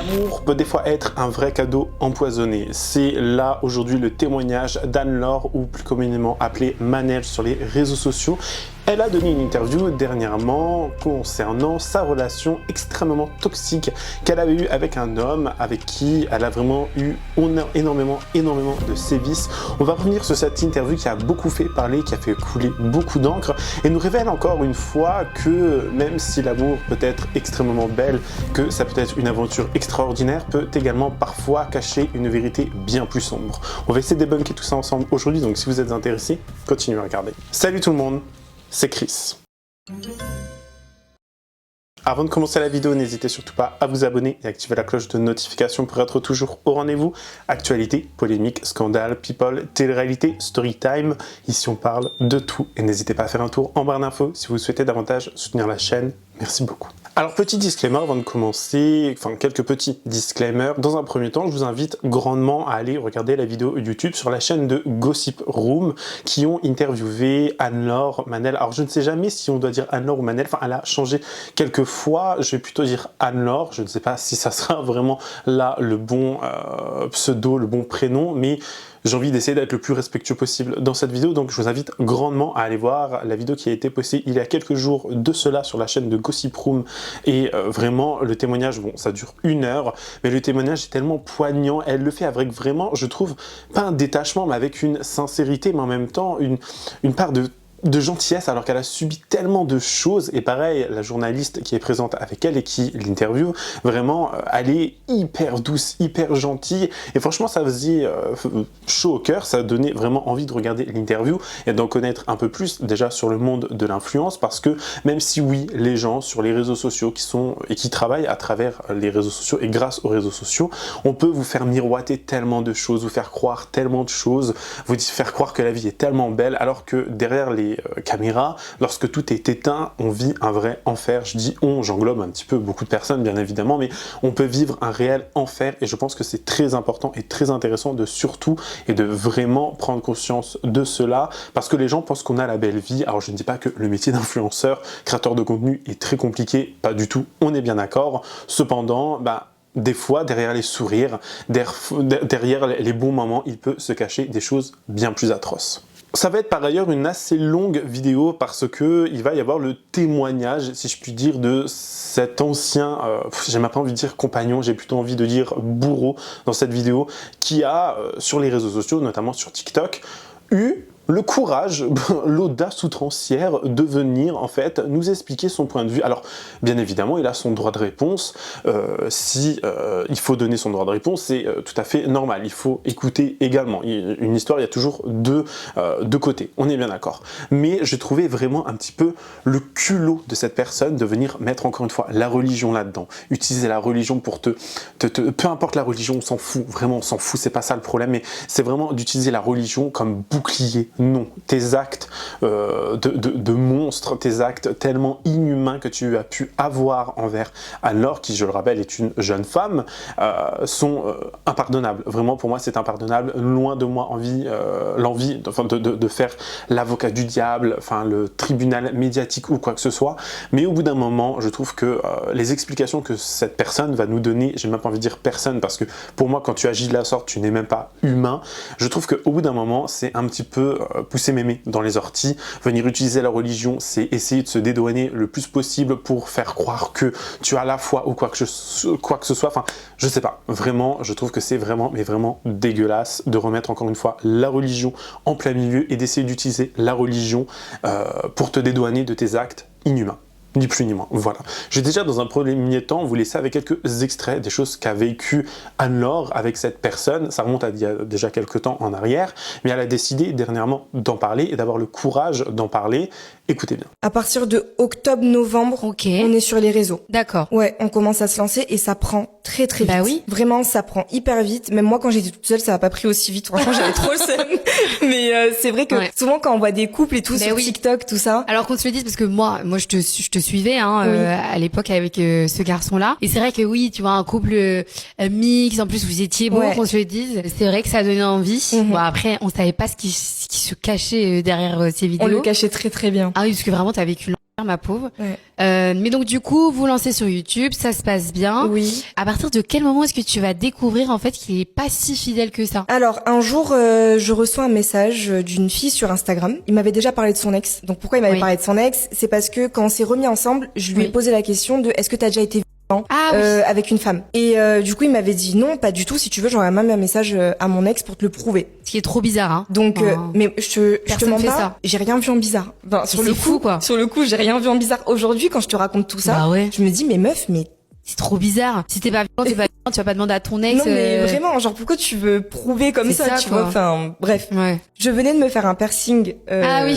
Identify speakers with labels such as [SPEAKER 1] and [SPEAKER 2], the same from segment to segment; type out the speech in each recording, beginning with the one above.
[SPEAKER 1] L'amour peut des fois être un vrai cadeau empoisonné. C'est là aujourd'hui le témoignage d'Anne-Laure, ou plus communément appelée Manel sur les réseaux sociaux. Elle a donné une interview dernièrement concernant sa relation extrêmement toxique qu'elle avait eue avec un homme avec qui elle a vraiment eu énormément de sévices. On va revenir sur cette interview qui a beaucoup fait parler, qui a fait couler beaucoup d'encre et nous révèle encore une fois que même si l'amour peut être extrêmement belle, que ça peut être une aventure extraordinaire, peut également parfois cacher une vérité bien plus sombre. On va essayer de débunker tout ça ensemble aujourd'hui, donc si vous êtes intéressés, continuez à regarder. Salut tout le monde, c'est Chris. Avant de commencer la vidéo, n'hésitez surtout pas à vous abonner et activer la cloche de notification pour être toujours au rendez-vous. Actualité, polémique, scandale, people, télé-réalité, story time. Ici on parle de tout et n'hésitez pas à faire un tour en barre d'infos si vous souhaitez davantage soutenir la chaîne. Merci beaucoup. Alors petit disclaimer avant de commencer, enfin quelques petits disclaimers. Dans un premier temps, je vous invite grandement à aller regarder la vidéo YouTube sur la chaîne de Gossip Room qui ont interviewé Anne-Laure, Manel. Alors je ne sais jamais si on doit dire Anne-Laure ou Manel, enfin elle a changé quelques fois, je vais plutôt dire Anne-Laure, je ne sais pas si ça sera vraiment là le bon pseudo, le bon prénom, mais j'ai envie d'essayer d'être le plus respectueux possible dans cette vidéo, donc je vous invite grandement à aller voir la vidéo qui a été postée il y a quelques jours de cela sur la chaîne de Gossip Room, et vraiment le témoignage, bon ça dure 1 heure, mais le témoignage est tellement poignant, elle le fait avec vraiment, je trouve, pas un détachement, mais avec une sincérité, mais en même temps une part de gentillesse alors qu'elle a subi tellement de choses. Et pareil, la journaliste qui est présente avec elle et qui l'interviewe, vraiment elle est hyper douce, hyper gentille, et franchement ça faisait chaud au cœur, ça donnait vraiment envie de regarder l'interview et d'en connaître un peu plus déjà sur le monde de l'influence, parce que même si oui, les gens sur les réseaux sociaux qui travaillent à travers les réseaux sociaux et grâce aux réseaux sociaux, on peut vous faire miroiter tellement de choses, vous faire croire tellement de choses, vous faire croire que la vie est tellement belle, alors que derrière les caméras, lorsque tout est éteint, on vit un vrai enfer. Je dis on, j'englobe un petit peu beaucoup de personnes bien évidemment, mais on peut vivre un réel enfer, et je pense que c'est très important et très intéressant de surtout et de vraiment prendre conscience de cela, parce que les gens pensent qu'on a la belle vie. Alors je ne dis pas que le métier d'influenceur, créateur de contenu est très compliqué, pas du tout, on est bien d'accord. Cependant, des fois, derrière les sourires, derrière les bons moments, il peut se cacher des choses bien plus atroces. Ça va être par ailleurs une assez longue vidéo parce que il va y avoir le témoignage, si je puis dire, de cet ancien, j'ai même pas envie de dire compagnon, j'ai plutôt envie de dire bourreau dans cette vidéo, qui a, sur les réseaux sociaux, notamment sur TikTok, eu le courage, l'audace outrancière de venir en fait nous expliquer son point de vue. Alors bien évidemment il a son droit de réponse, si il faut donner son droit de réponse, c'est tout à fait normal, il faut écouter également. Une histoire, il y a toujours deux côtés, on est bien d'accord. Mais j'ai trouvé vraiment un petit peu le culot de cette personne de venir mettre encore une fois la religion là-dedans, utiliser la religion pour peu importe la religion, on s'en fout, vraiment on s'en fout, c'est pas ça le problème, mais c'est vraiment d'utiliser la religion comme bouclier. Non, tes actes de monstre, tes actes tellement inhumains que tu as pu avoir envers Anne-Laure, qui je le rappelle est une jeune femme, sont impardonnables. Vraiment pour moi c'est impardonnable, loin de moi l'envie de faire l'avocat du diable, enfin le tribunal médiatique ou quoi que ce soit, mais au bout d'un moment je trouve que les explications que cette personne va nous donner, j'ai même pas envie de dire personne, parce que pour moi quand tu agis de la sorte tu n'es même pas humain, je trouve qu'au bout d'un moment c'est un petit peu pousser mémé dans les orties. Venir utiliser la religion, c'est essayer de se dédouaner le plus possible pour faire croire que tu as la foi ou quoi que ce soit. Enfin, je sais pas. Vraiment, je trouve que c'est vraiment, mais vraiment dégueulasse de remettre encore une fois la religion en plein milieu et d'essayer d'utiliser la religion pour te dédouaner de tes actes inhumains. Ni plus ni moins, voilà. J'ai déjà dans un premier temps vous laisser avec quelques extraits des choses qu'a vécu Anne-Laure avec cette personne. Ça remonte à il y a déjà quelques temps en arrière, mais elle a décidé dernièrement d'en parler et d'avoir le courage d'en parler. Écoutez bien.
[SPEAKER 2] À partir de octobre-novembre, on est sur les réseaux.
[SPEAKER 3] D'accord.
[SPEAKER 2] Ouais, on commence à se lancer et ça prend très vite.
[SPEAKER 3] Bah oui.
[SPEAKER 2] Vraiment, ça prend hyper vite. Même moi, quand j'étais toute seule, ça n'a pas pris aussi vite. Franchement, j'avais trop le seum. Mais c'est vrai que souvent, quand on voit des couples et tout sur TikTok, tout ça.
[SPEAKER 3] Alors qu'on se le dise, parce que moi, je te suivais à l'époque avec ce garçon-là. Et c'est vrai que oui, tu vois, un couple mix, en plus vous étiez beau, qu'on se le dise. C'est vrai que ça donnait envie. Bon, après, on savait pas ce qui se cachait derrière ces vidéos.
[SPEAKER 2] On le cachait très bien.
[SPEAKER 3] Ah oui, parce que vraiment, t'as vécu ma pauvre.
[SPEAKER 2] Ouais.
[SPEAKER 3] Mais donc du coup, vous lancez sur YouTube, ça se passe bien.
[SPEAKER 2] Oui.
[SPEAKER 3] À partir de quel moment est-ce que tu vas découvrir en fait qu'il est pas si fidèle que ça?
[SPEAKER 2] Alors un jour, je reçois un message d'une fille sur Instagram. Il m'avait déjà parlé de son ex. Donc pourquoi il m'avait parlé de son ex? C'est parce que quand on s'est remis ensemble, je lui ai posé la question de est-ce que t'as déjà été avec une femme. Et du coup il m'avait dit non, pas du tout, si tu veux j'envoie même un message à mon ex pour te le prouver.
[SPEAKER 3] Ce qui est trop bizarre, hein.
[SPEAKER 2] Donc mais je te mens pas, j'ai rien vu en bizarre. Enfin, sur le coup,
[SPEAKER 3] fou, quoi.
[SPEAKER 2] Sur le coup j'ai rien vu en bizarre. Aujourd'hui quand je te raconte tout ça, je me dis mais meuf, mais
[SPEAKER 3] c'est trop bizarre. Si t'es pas violent, tu vas pas demander à ton ex.
[SPEAKER 2] Non mais vraiment, genre pourquoi tu veux prouver comme ça, tu vois? Enfin bref.
[SPEAKER 3] Ouais.
[SPEAKER 2] Je venais de me faire un piercing.
[SPEAKER 3] Ah oui.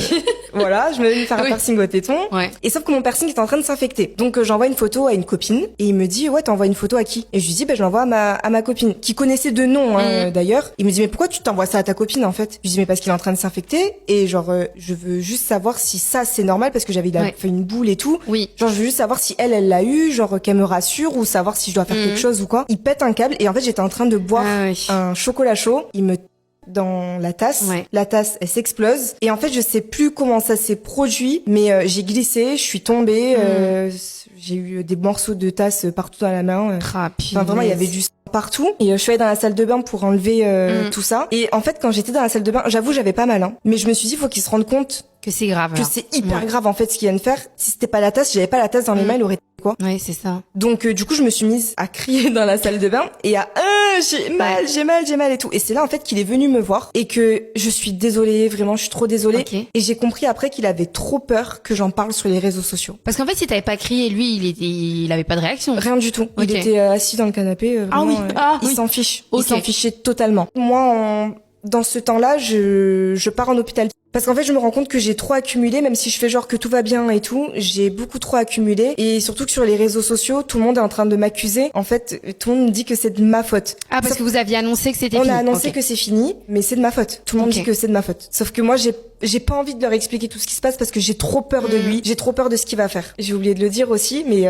[SPEAKER 2] Voilà, je venais de me faire un piercing au téton.
[SPEAKER 3] Ouais.
[SPEAKER 2] Et sauf que mon piercing était en train de s'infecter. Donc j'envoie une photo à une copine et il me dit ouais t'envoies une photo à qui? Et je lui dis je l'envoie à ma copine qui connaissait de nom d'ailleurs. Il me dit mais pourquoi tu t'envoies ça à ta copine en fait? Je lui dis mais parce qu'il est en train de s'infecter et genre je veux juste savoir si ça c'est normal parce que j'avais fait une boule et tout.
[SPEAKER 3] Oui.
[SPEAKER 2] Genre je veux juste savoir si elle l'a eu, genre qu'elle me rassure ou savoir si je dois faire quelque chose ou quoi. Il pète un câble et en fait j'étais en train de boire un chocolat chaud. Il me dans la tasse. La tasse, elle s'explose. Et en fait, je sais plus comment ça s'est produit, mais j'ai glissé, je suis tombée, j'ai eu des morceaux de tasse partout dans la main. Enfin, vraiment, il y avait du sang partout. Et je suis allée dans la salle de bain pour enlever tout ça. Et en fait, quand j'étais dans la salle de bain, j'avoue, j'avais pas mal, hein. Mais je me suis dit, faut qu'il se rende compte
[SPEAKER 3] que c'est grave.
[SPEAKER 2] Que c'est hyper grave, en fait, ce qu'il vient de faire. Si c'était pas la tasse, si j'avais pas la tasse dans les mains, il aurait quoi.
[SPEAKER 3] Ouais, c'est ça.
[SPEAKER 2] Donc du coup je me suis mise à crier dans la salle de bain et à j'ai mal et tout. Et c'est là en fait qu'il est venu me voir et que je suis désolée, vraiment je suis trop désolée. Et j'ai compris après qu'il avait trop peur que j'en parle sur les réseaux sociaux.
[SPEAKER 3] Parce qu'en fait si t'avais pas crié, lui il avait pas de réaction.
[SPEAKER 2] Rien du tout. Il était assis dans le canapé. Vraiment, il s'en fiche. Il s'en fichait totalement. Moi dans ce temps-là, je pars en hôpital. Parce qu'en fait, je me rends compte que j'ai trop accumulé, même si je fais genre que tout va bien et tout, j'ai beaucoup trop accumulé. Et surtout que sur les réseaux sociaux, tout le monde est en train de m'accuser. En fait, tout le monde me dit que c'est de ma faute.
[SPEAKER 3] Ah, parce que vous aviez annoncé que c'était fini.
[SPEAKER 2] On a annoncé que c'est fini, mais c'est de ma faute. Tout le monde dit que c'est de ma faute. Sauf que moi, j'ai pas envie de leur expliquer tout ce qui se passe parce que j'ai trop peur de lui. J'ai trop peur de ce qu'il va faire. J'ai oublié de le dire aussi, mais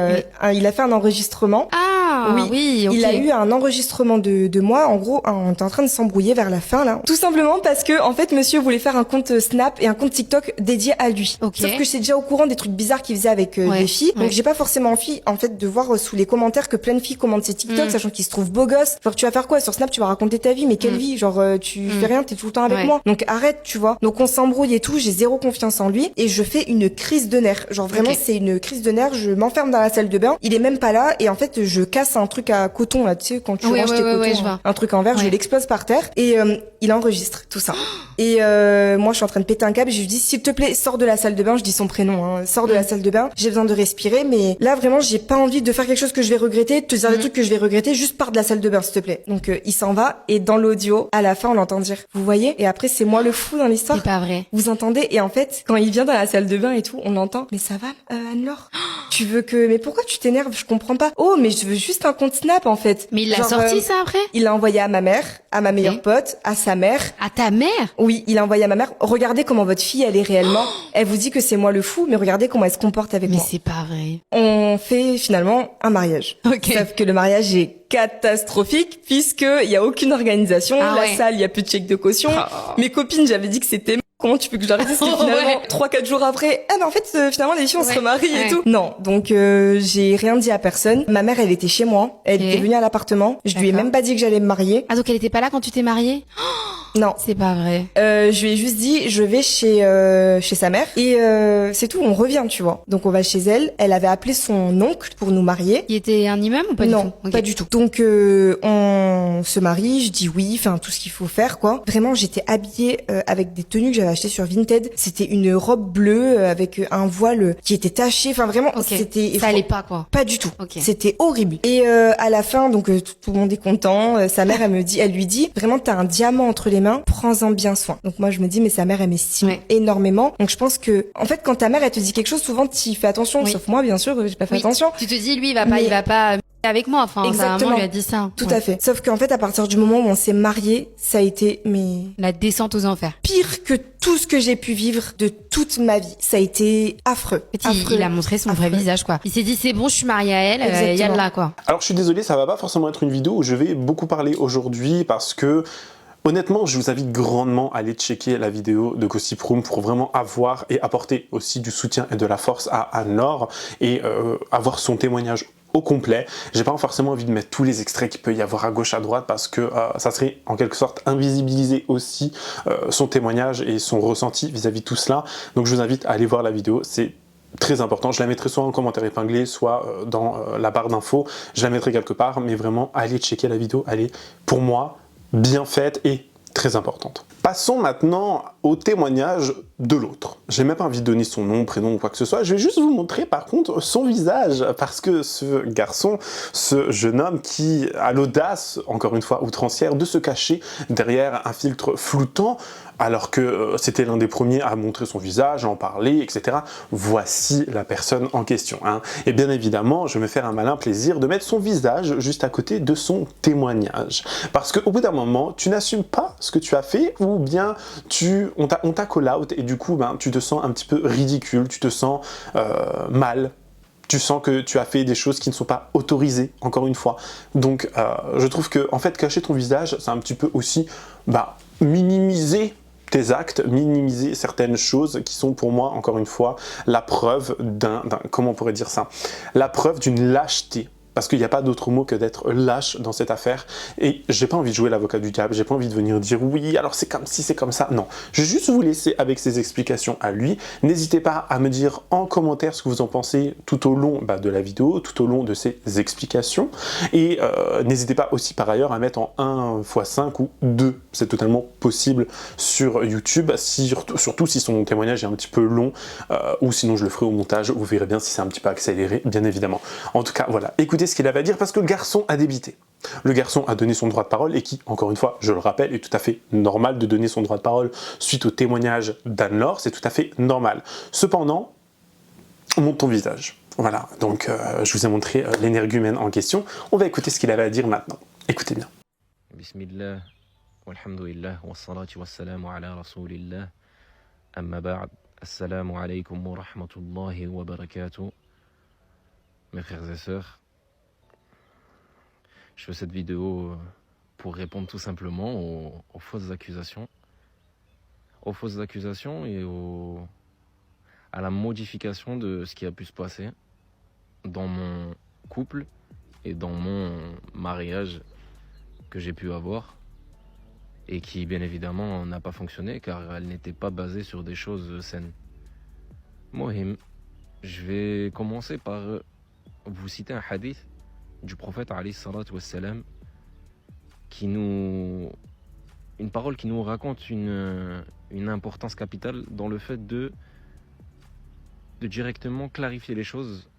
[SPEAKER 2] il a fait un enregistrement.
[SPEAKER 3] Ah, oui,
[SPEAKER 2] Il a eu un enregistrement de moi. En gros, on était en train de s'embrouiller vers la fin, là. Tout simplement parce que, en fait, monsieur voulait faire un compte Snap et un compte TikTok dédié à lui. Sauf que j'étais déjà au courant des trucs bizarres qu'il faisait avec des filles. Donc j'ai pas forcément envie, en fait, de voir sous les commentaires que plein de filles commentent ses TikTok, sachant qu'ils se trouvent beaux gosses. Genre, tu vas faire quoi? Sur Snap, tu vas raconter ta vie, mais quelle vie? Genre, tu fais rien, t'es tout le temps avec moi. Donc arrête, tu vois. Donc on s'embrouille et tout, j'ai zéro confiance en lui et je fais une crise de nerfs. Genre vraiment, c'est une crise de nerfs. Je m'enferme dans la salle de bain. Il est même pas là et en fait, je casse un truc à coton, là, tu sais, quand tu ranges tes cotons, un truc en verre, je l'explose par terre et il enregistre tout ça. Et moi, je suis en train de péter un câble. Je lui dis, s'il te plaît, sors de la salle de bain. Je dis son prénom, hein. Sors de la salle de bain. J'ai besoin de respirer, mais là, vraiment, j'ai pas envie de faire quelque chose que je vais regretter, de te dire des trucs que je vais regretter. Juste pars de la salle de bain, s'il te plaît. Donc, il s'en va. Et dans l'audio, à la fin, on l'entend dire, vous voyez? Et après, c'est moi le fou dans l'histoire.
[SPEAKER 3] C'est pas vrai.
[SPEAKER 2] Vous entendez? Et en fait, quand il vient dans la salle de bain et tout, on entend, mais ça va, Anne-Laure? Tu veux que, mais pourquoi tu t'énerves? Je comprends pas. Oh, mais je veux juste un compte Snap, en fait.
[SPEAKER 3] Mais il l'a sorti, ça, après?
[SPEAKER 2] Il l'a envoyé à ma mère, à ma meilleure pote, à sa mère.
[SPEAKER 3] À ta mère?
[SPEAKER 2] Oui, il a envoyé à ma mère. Regardez comment votre fille, elle est réellement. Elle vous dit que c'est moi le fou, mais regardez comment elle se comporte avec moi.
[SPEAKER 3] Mais c'est pas vrai.
[SPEAKER 2] On fait finalement un mariage. Sauf que le mariage est catastrophique puisque il y a aucune organisation. La salle, il y a plus de chèque de caution. Mes copines, j'avais dit que c'était comment tu peux que je leur dise que finalement 3-4 jours après, mais en fait finalement les filles on se remarie et tout. Non, donc j'ai rien dit à personne. Ma mère elle était chez moi, elle était venue à l'appartement. Je lui ai même pas dit que j'allais me marier.
[SPEAKER 3] Ah donc elle était pas là quand tu t'es mariée?
[SPEAKER 2] Non,
[SPEAKER 3] c'est pas vrai.
[SPEAKER 2] Je lui ai juste dit je vais chez sa mère et c'est tout, on revient, tu vois. Donc on va chez elle. Elle avait appelé son oncle pour nous marier.
[SPEAKER 3] Il était un imam ou pas du tout?
[SPEAKER 2] Non, pas du tout. Donc on se marie, je dis oui, enfin tout ce qu'il faut faire quoi. Vraiment, j'étais habillée avec des tenues que j'avais achetées sur Vinted. C'était une robe bleue avec un voile qui était taché. Enfin vraiment, c'était
[SPEAKER 3] ça allait pas quoi.
[SPEAKER 2] Pas du tout. C'était horrible. Et à la fin, donc tout le monde est content. Sa mère, elle lui dit vraiment t'as un diamant entre les mains, prends-en bien soin. Donc moi je me dis mais sa mère elle m'estime énormément. Donc je pense que en fait quand ta mère elle te dit quelque chose, souvent tu fais attention. Sauf moi bien sûr, j'ai pas fait attention.
[SPEAKER 3] Tu te dis lui il va pas avec moi, enfin sa maman lui a dit ça.
[SPEAKER 2] Tout à fait. Sauf qu'en fait à partir du moment où on s'est mariés, ça a été
[SPEAKER 3] la descente aux enfers.
[SPEAKER 2] Pire que tout ce que j'ai pu vivre de toute ma vie. Ça a été affreux.
[SPEAKER 3] Il a montré son vrai visage quoi. Il s'est dit c'est bon, je suis mariée à elle, yalla quoi.
[SPEAKER 1] Alors je suis désolé, ça va pas forcément être une vidéo où je vais beaucoup parler aujourd'hui parce que Honnêtement, je vous invite grandement à aller checker la vidéo de Gossip Room pour vraiment avoir et apporter aussi du soutien et de la force à Anne-Laure et avoir son témoignage au complet. J'ai pas forcément envie de mettre tous les extraits qu'il peut y avoir à gauche, à droite, parce que ça serait en quelque sorte invisibiliser aussi son témoignage et son ressenti vis-à-vis de tout cela. Donc je vous invite à aller voir la vidéo, c'est très important. Je la mettrai soit en commentaire épinglé, soit dans la barre d'infos. Je la mettrai quelque part, mais vraiment, allez checker la vidéo. Elle est, pour moi, bien faite et très importante. Passons maintenant au témoignage de l'autre. J'ai même pas envie de donner son nom, prénom ou quoi que ce soit. Je vais juste vous montrer par contre son visage, parce que ce garçon, ce jeune homme qui a l'audace, encore une fois outrancière, de se cacher derrière un filtre floutant, alors que c'était l'un des premiers à montrer son visage, à en parler, etc. Voici la personne en question. Et bien évidemment, je vais me faire un malin plaisir de mettre son visage juste à côté de son témoignage. Parce qu'au bout d'un moment, tu n'assumes pas ce que tu as fait, ou bien on t'a call out, et du coup, tu te sens un petit peu ridicule, tu te sens mal. Tu sens que tu as fait des choses qui ne sont pas autorisées, encore une fois. Donc, je trouve que, en fait, cacher ton visage, c'est un petit peu aussi minimiser tes actes, minimiser certaines choses qui sont pour moi, encore une fois, la preuve comment on pourrait dire ça, la preuve d'une lâcheté. Parce qu'il n'y a pas d'autre mot que d'être lâche dans cette affaire. Et j'ai pas envie de jouer l'avocat du diable, j'ai pas envie de venir dire oui, alors c'est comme si, c'est comme ça. Non, je vais juste vous laisser avec ses explications à lui. N'hésitez pas à me dire en commentaire ce que vous en pensez tout au long de la vidéo, tout au long de ses explications. Et n'hésitez pas aussi par ailleurs à mettre en 1x5 ou 2. C'est totalement possible sur YouTube, surtout si son témoignage est un petit peu long, ou sinon je le ferai au montage, vous verrez bien si c'est un petit peu accéléré, bien évidemment. En tout cas, voilà, écoutez ce qu'il avait à dire, parce que le garçon a débité. Le garçon a donné son droit de parole, et qui, encore une fois, je le rappelle, est tout à fait normal de donner son droit de parole suite au témoignage d'Anne-Laure, c'est tout à fait normal. Cependant, montre ton visage. Voilà, donc je vous ai montré l'énergumène en question. On va écouter ce qu'il avait à dire maintenant. Écoutez bien.
[SPEAKER 4] Bismillah, walhamdulillah, wassalatu wassalamu ala rasulillah, amma ba'd, assalamu alaykum wa rahmatullahi wa barakatuh. Mes frères et sœurs, je fais cette vidéo pour répondre tout simplement aux fausses accusations. Aux fausses accusations et à la modification de ce qui a pu se passer dans mon couple et dans mon mariage que j'ai pu avoir, et qui bien évidemment n'a pas fonctionné car elle n'était pas basée sur des choses saines. Mohim, je vais commencer par vous citer un hadith du prophète alayhi salatu wassalam, une parole qui nous raconte une importance capitale dans le fait de directement clarifier les choses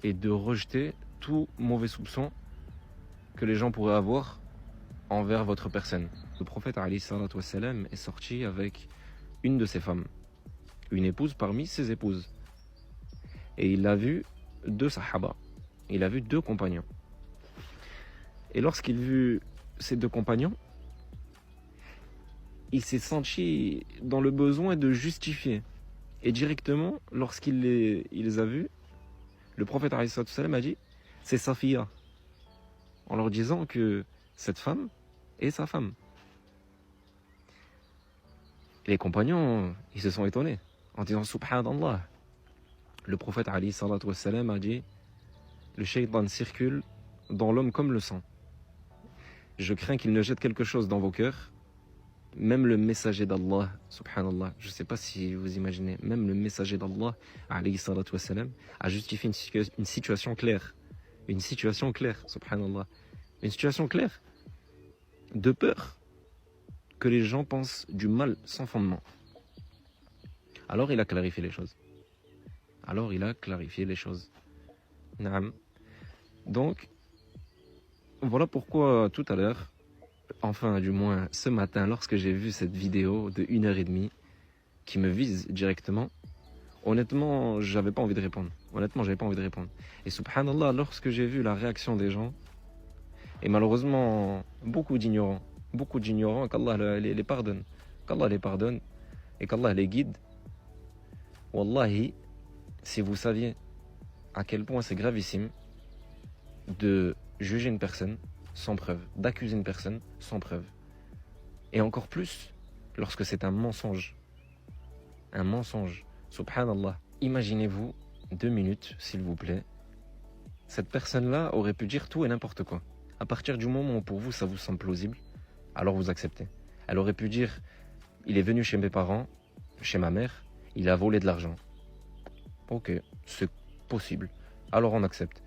[SPEAKER 4] et de rejeter tout mauvais soupçon que les gens pourraient avoir envers votre personne. Le prophète alayhi salatu wassalam est sorti avec une de ses femmes, une épouse parmi ses épouses, et il a vu 2 sahaba, il a vu 2 compagnons. Et lorsqu'il vu ces 2 compagnons, il s'est senti dans le besoin de justifier. Et directement, lorsqu'il les a vus, le prophète alayhi salatu wassalam a dit « c'est Safiya », en leur disant que cette femme est sa femme. Et les compagnons, ils se sont étonnés en disant « Subhanallah ». Le prophète alayhi salatu wassalam a dit « le shaytan circule dans l'homme comme le sang. Je crains qu'il ne jette quelque chose dans vos cœurs. Même le messager d'Allah, subhanallah, je ne sais pas si vous imaginez, même le messager d'Allah, alayhi salatu wassalam, a justifié une situation claire. Une situation claire, subhanallah. Une situation claire de peur que les gens pensent du mal sans fondement. Alors il a clarifié les choses. Naam. Donc, voilà pourquoi tout à l'heure, enfin du moins ce matin, lorsque j'ai vu cette vidéo de 1h30 qui me vise directement, honnêtement, j'avais pas envie de répondre. Et subhanallah, lorsque j'ai vu la réaction des gens, et malheureusement, beaucoup d'ignorants, qu'Allah les pardonne, et qu'Allah les guide. Wallahi, si vous saviez à quel point c'est gravissime de juger une personne sans preuve, d'accuser une personne sans preuve. Et encore plus lorsque c'est un mensonge. Un mensonge. Subhanallah. Imaginez-vous 2 minutes, s'il vous plaît. Cette personne-là aurait pu dire tout et n'importe quoi. À partir du moment où pour vous ça vous semble plausible, alors vous acceptez. Elle aurait pu dire, il est venu chez mes parents, chez ma mère, il a volé de l'argent. Ok, c'est possible. Alors on accepte.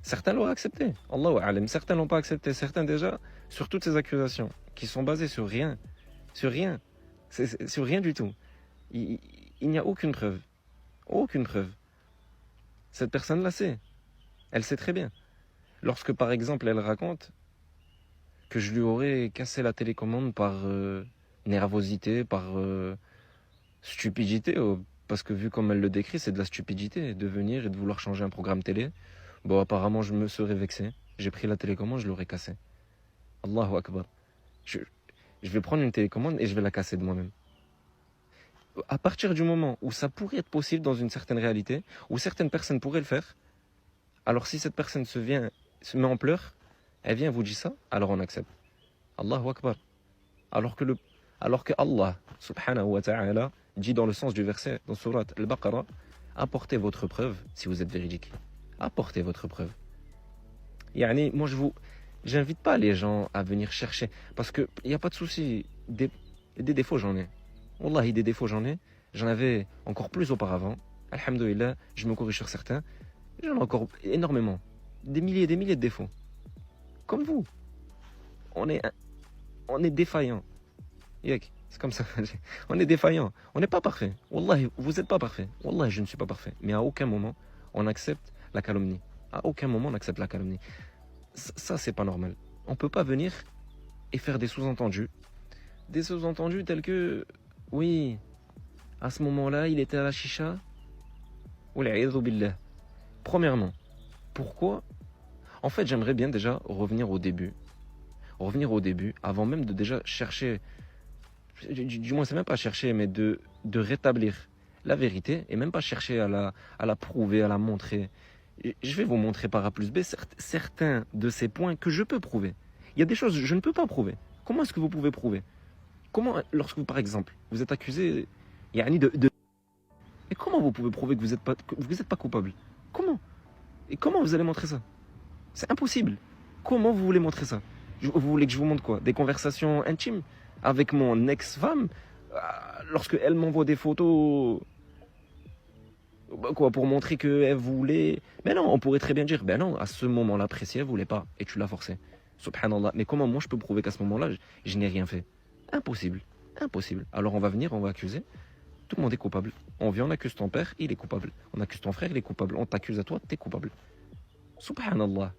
[SPEAKER 4] Certains l'auraient accepté. Allahu a'lam. Certains l'ont pas accepté. Certains déjà, sur toutes ces accusations, qui sont basées sur rien. Sur rien. Sur rien du tout. Il n'y a aucune preuve. Aucune preuve. Cette personne-là sait. Elle sait très bien. Lorsque par exemple elle raconte que je lui aurais cassé la télécommande par nervosité, par stupidité, parce que vu comme elle le décrit, c'est de la stupidité de venir et de vouloir changer un programme télé. Bon, apparemment je me serais vexé. J'ai pris la télécommande, je l'aurais cassée. Allahu Akbar. Je vais prendre une télécommande et je vais la casser de moi-même. À partir du moment où ça pourrait être possible dans une certaine réalité, où certaines personnes pourraient le faire, alors si cette personne se met en pleurs, elle vient vous dit ça, alors on accepte. Allahu Akbar. Alors que Allah, subhanahu wa ta'ala, dit dans le sens du verset, dans surat Al-Baqarah, apportez votre preuve si vous êtes véridique. Apportez votre preuve. Yani, moi j'invite pas les gens à venir chercher, parce qu'il n'y a pas de souci, des défauts j'en ai. Wallahi, des défauts j'en ai. J'en avais encore plus auparavant. Alhamdulillah, je me corrige sur certains. J'en ai encore énormément. Des milliers et des milliers de défauts. Comme vous. On est défaillant. C'est comme ça. On est défaillant. On n'est pas parfait. Wallahi, vous n'êtes pas parfait. Wallahi, je ne suis pas parfait. Mais à aucun moment, on accepte la calomnie. À aucun moment, on accepte la calomnie. Ça, c'est pas normal. On ne peut pas venir et faire des sous-entendus. Des sous-entendus tels que... Oui, à ce moment-là, il était à la chicha. Wal'iyadhu billah. Premièrement, pourquoi? En fait, j'aimerais bien déjà revenir au début. Revenir au début, avant même de déjà chercher... Du moins, c'est même pas chercher, mais de rétablir la vérité, et même pas chercher à la prouver, à la montrer. Je vais vous montrer par A plus B certains de ces points que je peux prouver. Il y a des choses que je ne peux pas prouver. Comment est-ce que vous pouvez prouver? Comment, lorsque vous, par exemple, vous êtes accusé de... Et comment vous pouvez prouver que vous n'êtes pas coupable? Comment? Et comment vous allez montrer ça? C'est impossible. Comment vous voulez montrer ça? Vous voulez que je vous montre quoi? Des conversations intimes avec mon ex-femme lorsque elle m'envoie des photos quoi, pour montrer qu'elle voulait... Mais non, on pourrait très bien dire, ben non, à ce moment-là précis, elle voulait pas, et tu l'as forcé. Subhanallah. Mais comment moi je peux prouver qu'à ce moment-là, je n'ai rien fait? Impossible. Impossible. Alors on va venir, on va accuser. Tout le monde est coupable. On vient, on accuse ton père, il est coupable. On accuse ton frère, il est coupable. On t'accuse à toi, t'es coupable. Subhanallah.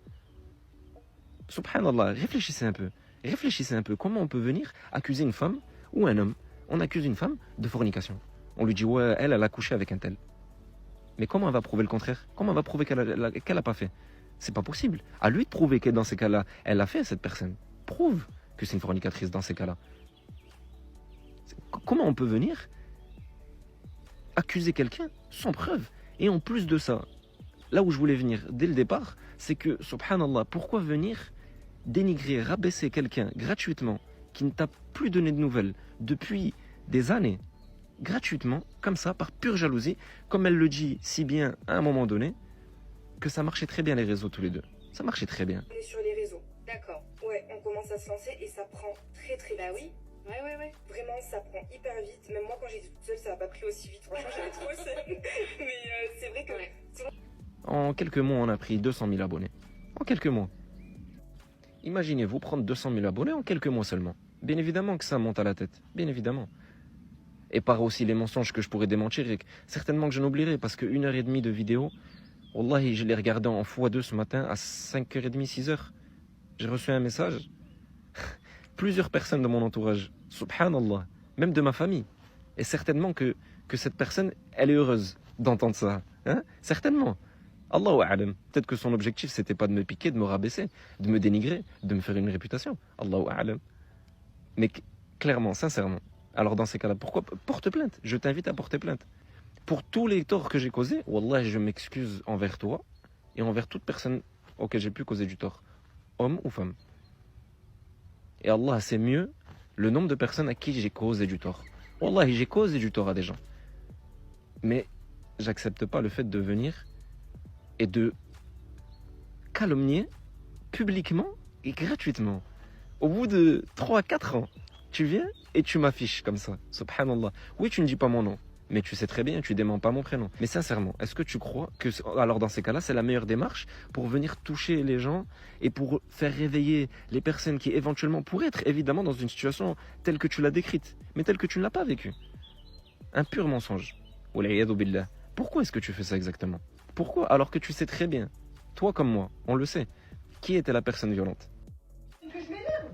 [SPEAKER 4] Subhanallah. Réfléchissez un peu. Réfléchissez un peu. Comment on peut venir accuser une femme ou un homme? On accuse une femme de fornication. On lui dit, ouais, elle a couché avec un tel. Mais comment elle va prouver le contraire? Comment elle va prouver qu'elle n'a pas fait? C'est pas possible. À lui de prouver que dans ces cas-là, elle a fait à cette personne. Prouve que c'est une fornicatrice dans ces cas-là. Comment on peut venir accuser quelqu'un sans preuve? Et en plus de ça, là où je voulais venir dès le départ, c'est que, subhanallah, pourquoi venir dénigrer, rabaisser quelqu'un gratuitement qui ne t'a plus donné de nouvelles depuis des années, gratuitement, comme ça, par pure jalousie, comme elle le dit si bien à un moment donné, que ça marchait très bien les réseaux tous les deux. Ça marchait très bien.
[SPEAKER 2] Sur les réseaux, d'accord. Ouais, on commence à se lancer et ça prend très très vite. Bah oui. Ouais. Vraiment, ça prend hyper vite. Même moi, quand j'étais toute seule, ça n'a pas pris aussi vite. Franchement, j'avais trop le seum. Mais c'est vrai que...
[SPEAKER 4] En quelques mois, on a pris 200 000 abonnés. En quelques mois. Imaginez-vous prendre 200 000 abonnés en quelques mois seulement. Bien évidemment que ça monte à la tête. Bien évidemment. Et par aussi les mensonges que je pourrais démentir et que certainement que je n'oublierai parce que 1h30 de vidéo, wallahi, je l'ai regardé en x2 ce matin à 5h30, 6h. J'ai reçu un message. Plusieurs personnes de mon entourage, subhanallah, même de ma famille. Et certainement que cette personne, elle est heureuse d'entendre ça. Hein? Certainement. Allahu a'lam. Peut-être que son objectif, c'était pas de me piquer, de me rabaisser, de me dénigrer, de me faire une réputation. Allahu a'lam. Mais clairement, sincèrement. Alors dans ces cas-là, pourquoi porte plainte? Je t'invite à porter plainte. Pour tous les torts que j'ai causés, wallah, je m'excuse envers toi et envers toute personne auquel j'ai pu causer du tort. Homme ou femme. Et Allah sait mieux le nombre de personnes à qui j'ai causé du tort. Wallahi, j'ai causé du tort à des gens. Mais j'accepte pas le fait de venir et de calomnier publiquement et gratuitement. Au bout de 3-4 ans, tu viens et tu m'affiches comme ça. Subhanallah. Oui, tu ne dis pas mon nom, mais tu sais très bien, tu déments pas mon prénom. Mais sincèrement, est-ce que tu crois que, alors dans ces cas-là, c'est la meilleure démarche pour venir toucher les gens et pour faire réveiller les personnes qui éventuellement pourraient être évidemment dans une situation telle que tu l'as décrite, mais telle que tu ne l'as pas vécue? Un pur mensonge. Wal'iyadhu billah. Pourquoi est-ce que tu fais ça exactement? Pourquoi? Alors que tu sais très bien, toi comme moi, on le sait, qui était la personne violente.
[SPEAKER 2] Que je m'énerve.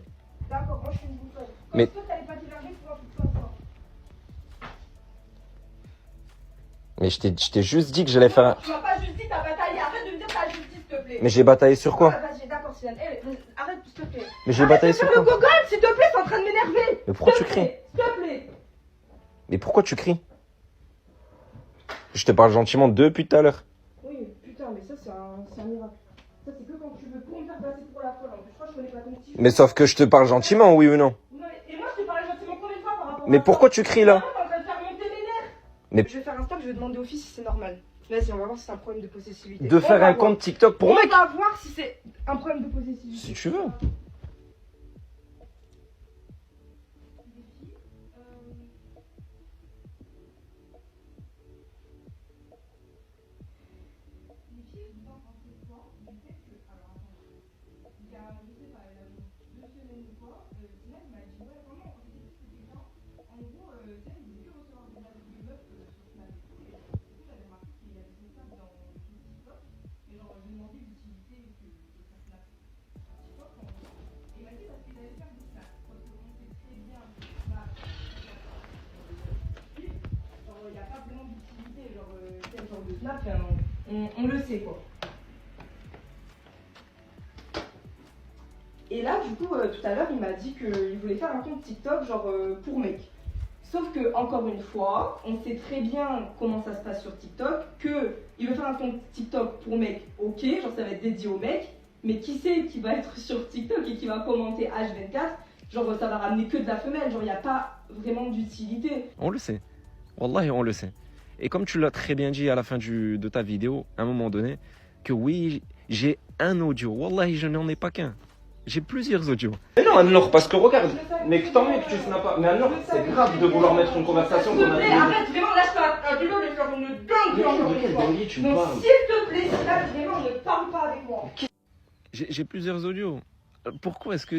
[SPEAKER 2] D'accord, moi je suis une bouffole.
[SPEAKER 4] Mais-
[SPEAKER 2] Toi, t'allais pas t'énerver pour un truc comme ça.
[SPEAKER 4] Mais je t'ai juste dit que j'allais faire un...
[SPEAKER 2] Tu m'as pas juste dit, t'as bataillé. Arrête de me dire t'as juste dit, s'il te plaît.
[SPEAKER 4] Mais j'ai bataillé sur quoi?
[SPEAKER 2] Vas-y, d'accord, Sian. Arrête, s'il te plaît.
[SPEAKER 4] Mais j'ai bataillé sur
[SPEAKER 2] Le
[SPEAKER 4] quoi?
[SPEAKER 2] gogol, s'il te plaît, c'est en train de m'énerver.
[SPEAKER 4] Mais pourquoi
[SPEAKER 2] S'il
[SPEAKER 4] tu
[SPEAKER 2] te
[SPEAKER 4] cries?
[SPEAKER 2] plaît, s'il te plaît.
[SPEAKER 4] Mais pourquoi tu cries? Je te parle gentiment depuis tout à l'heure.
[SPEAKER 2] Oui, putain, mais ça, c'est un miracle. Ça, c'est que quand tu veux pour me faire passer pour la folle. En plus, je crois que je connais pas ton petit.
[SPEAKER 4] Mais sauf que je te parle gentiment, oui ou non?
[SPEAKER 2] Non, et moi, je te parlais gentiment combien de fois par rapport
[SPEAKER 4] Mais
[SPEAKER 2] à
[SPEAKER 4] pourquoi
[SPEAKER 2] ça?
[SPEAKER 4] tu cries là?
[SPEAKER 2] T'es en train de faire monter les nerfs.
[SPEAKER 4] Mais-
[SPEAKER 2] Je vais faire un stop, je vais demander au fils si c'est normal. Vas-y, on va voir si c'est un problème de possessivité.
[SPEAKER 4] De faire un compte TikTok pour
[SPEAKER 2] On
[SPEAKER 4] mec?
[SPEAKER 2] va voir si c'est un problème de possessivité.
[SPEAKER 4] Si tu veux.
[SPEAKER 2] Il n'y a pas vraiment d'utilité, genre quel genre de snap, on le sait quoi. Et là, du coup, tout à l'heure, il m'a dit qu'il voulait faire un compte TikTok, genre pour mec. Sauf que, encore une fois, on sait très bien comment ça se passe sur TikTok, qu'il veut faire un compte TikTok pour mec, ok, genre ça va être dédié au mec, mais qui c'est qui va être sur TikTok et qui va commenter H24, genre ça va ramener que de la femelle, genre il n'y a pas vraiment d'utilité.
[SPEAKER 4] On le sait. Wallahi, on le sait. Et comme tu l'as très bien dit à la fin de ta vidéo, à un moment donné, que oui, j'ai un audio. Wallahi, je n'en ai pas qu'un. J'ai plusieurs audios. Mais non, Anne-Laure, parce que regarde, mais tant mieux que tu snaps pas. Mais Anne-Laure, c'est grave de vouloir mettre une conversation
[SPEAKER 2] S'il te
[SPEAKER 4] comme
[SPEAKER 2] plaît, arrête, vraiment, lâche un kilo de faire une dingue encore une fois.
[SPEAKER 4] tu
[SPEAKER 2] Donc,
[SPEAKER 4] parles?
[SPEAKER 2] s'il te plaît, là, vraiment, ne parle pas avec moi.
[SPEAKER 4] J'ai plusieurs audios. Pourquoi est-ce que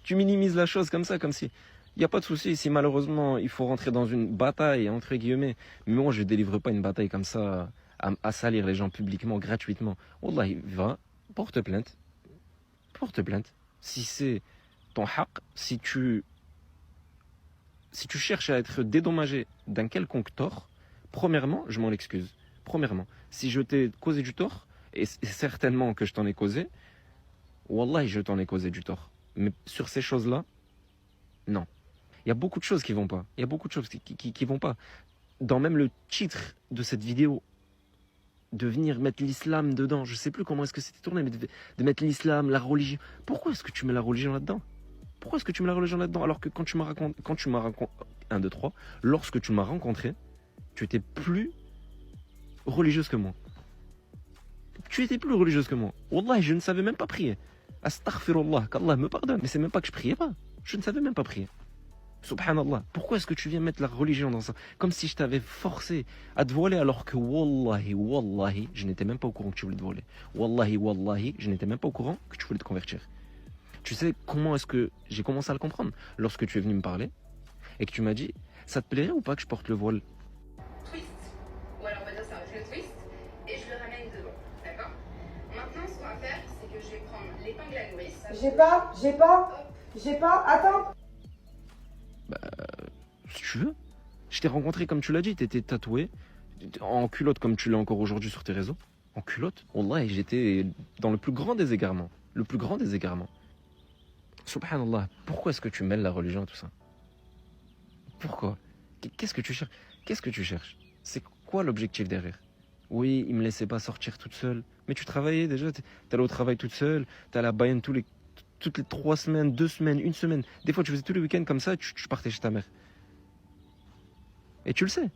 [SPEAKER 4] tu minimises la chose comme ça, comme si... Il n'y a pas de souci, si malheureusement il faut rentrer dans une bataille, entre guillemets, mais moi je ne délivre pas une bataille comme ça, à salir les gens publiquement, gratuitement. Wallahi, va, porte plainte. Porte plainte. Si c'est ton haq, si tu cherches à être dédommagé d'un quelconque tort, premièrement, je m'en excuse. Premièrement, si je t'ai causé du tort, et certainement que je t'en ai causé, wallahi, je t'en ai causé du tort. Mais sur ces choses-là, non. Il y a beaucoup de choses qui vont pas. Il y a beaucoup de choses qui vont pas. Dans même le titre de cette vidéo, de venir mettre l'islam dedans, je sais plus comment est-ce que c'était tourné, mais de mettre l'islam, la religion. Pourquoi est-ce que tu mets la religion là-dedans? Pourquoi est-ce que tu mets la religion là-dedans alors que quand tu m'as rencontré, 1, 2, 3, lorsque tu m'as rencontré, tu étais plus religieuse que moi. Tu étais plus religieuse que moi. Wallah, je ne savais même pas prier. Astaghfirullah, qu'Allah me pardonne. Mais c'est même pas que je priais pas. Je ne savais même pas prier. Subhanallah, pourquoi est-ce que tu viens mettre la religion dans ça? Comme si je t'avais forcé à te voiler alors que wallahi, je n'étais même pas au courant que tu voulais te voiler. Wallahi, je n'étais même pas au courant que tu voulais te convertir. Tu sais comment est-ce que j'ai commencé à le comprendre? Lorsque tu es venu me parler et que tu m'as dit, ça te plairait ou pas que je porte le voile?
[SPEAKER 5] Twist. Ou alors on va dire ça, je le twist et je le ramène devant. D'accord? Maintenant, ce qu'on va faire, c'est que je vais prendre l'épingle à nourrice.
[SPEAKER 2] J'ai pas, attends.
[SPEAKER 4] Si tu veux. Je t'ai rencontré comme tu l'as dit, t'étais tatoué, en culotte comme tu l'es encore aujourd'hui sur tes réseaux. En culotte, Wallah, j'étais dans le plus grand des égarements. Le plus grand des égarements. Subhanallah, pourquoi est-ce que tu mêles la religion à tout ça? Pourquoi? Qu'est-ce que tu cherches? Qu'est-ce que tu cherches? C'est quoi l'objectif derrière? Oui, il me laissait pas sortir toute seule. Mais tu travaillais déjà, t'allais au travail toute seule, t'allais à Bayern toutes les 3 semaines, 2 semaines, 1 semaine. Des fois, tu faisais tous les week-ends comme ça, tu partais chez ta mère. Et tu le sais.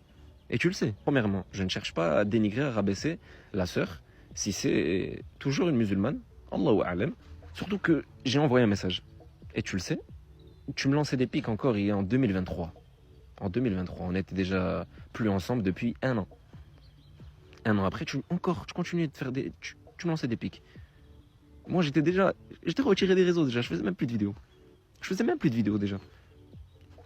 [SPEAKER 4] Et tu le sais. Premièrement, je ne cherche pas à dénigrer, à rabaisser la sœur, si c'est toujours une musulmane. Allahu a'lam. Surtout que j'ai envoyé un message. Et tu le sais, tu me lançais des pics encore en 2023. En 2023, on était déjà plus ensemble depuis 1 an. 1 an après, tu continuais de faire tu me lançais des pics. Moi, j'étais retiré des réseaux déjà. Je faisais même plus de vidéos. Déjà.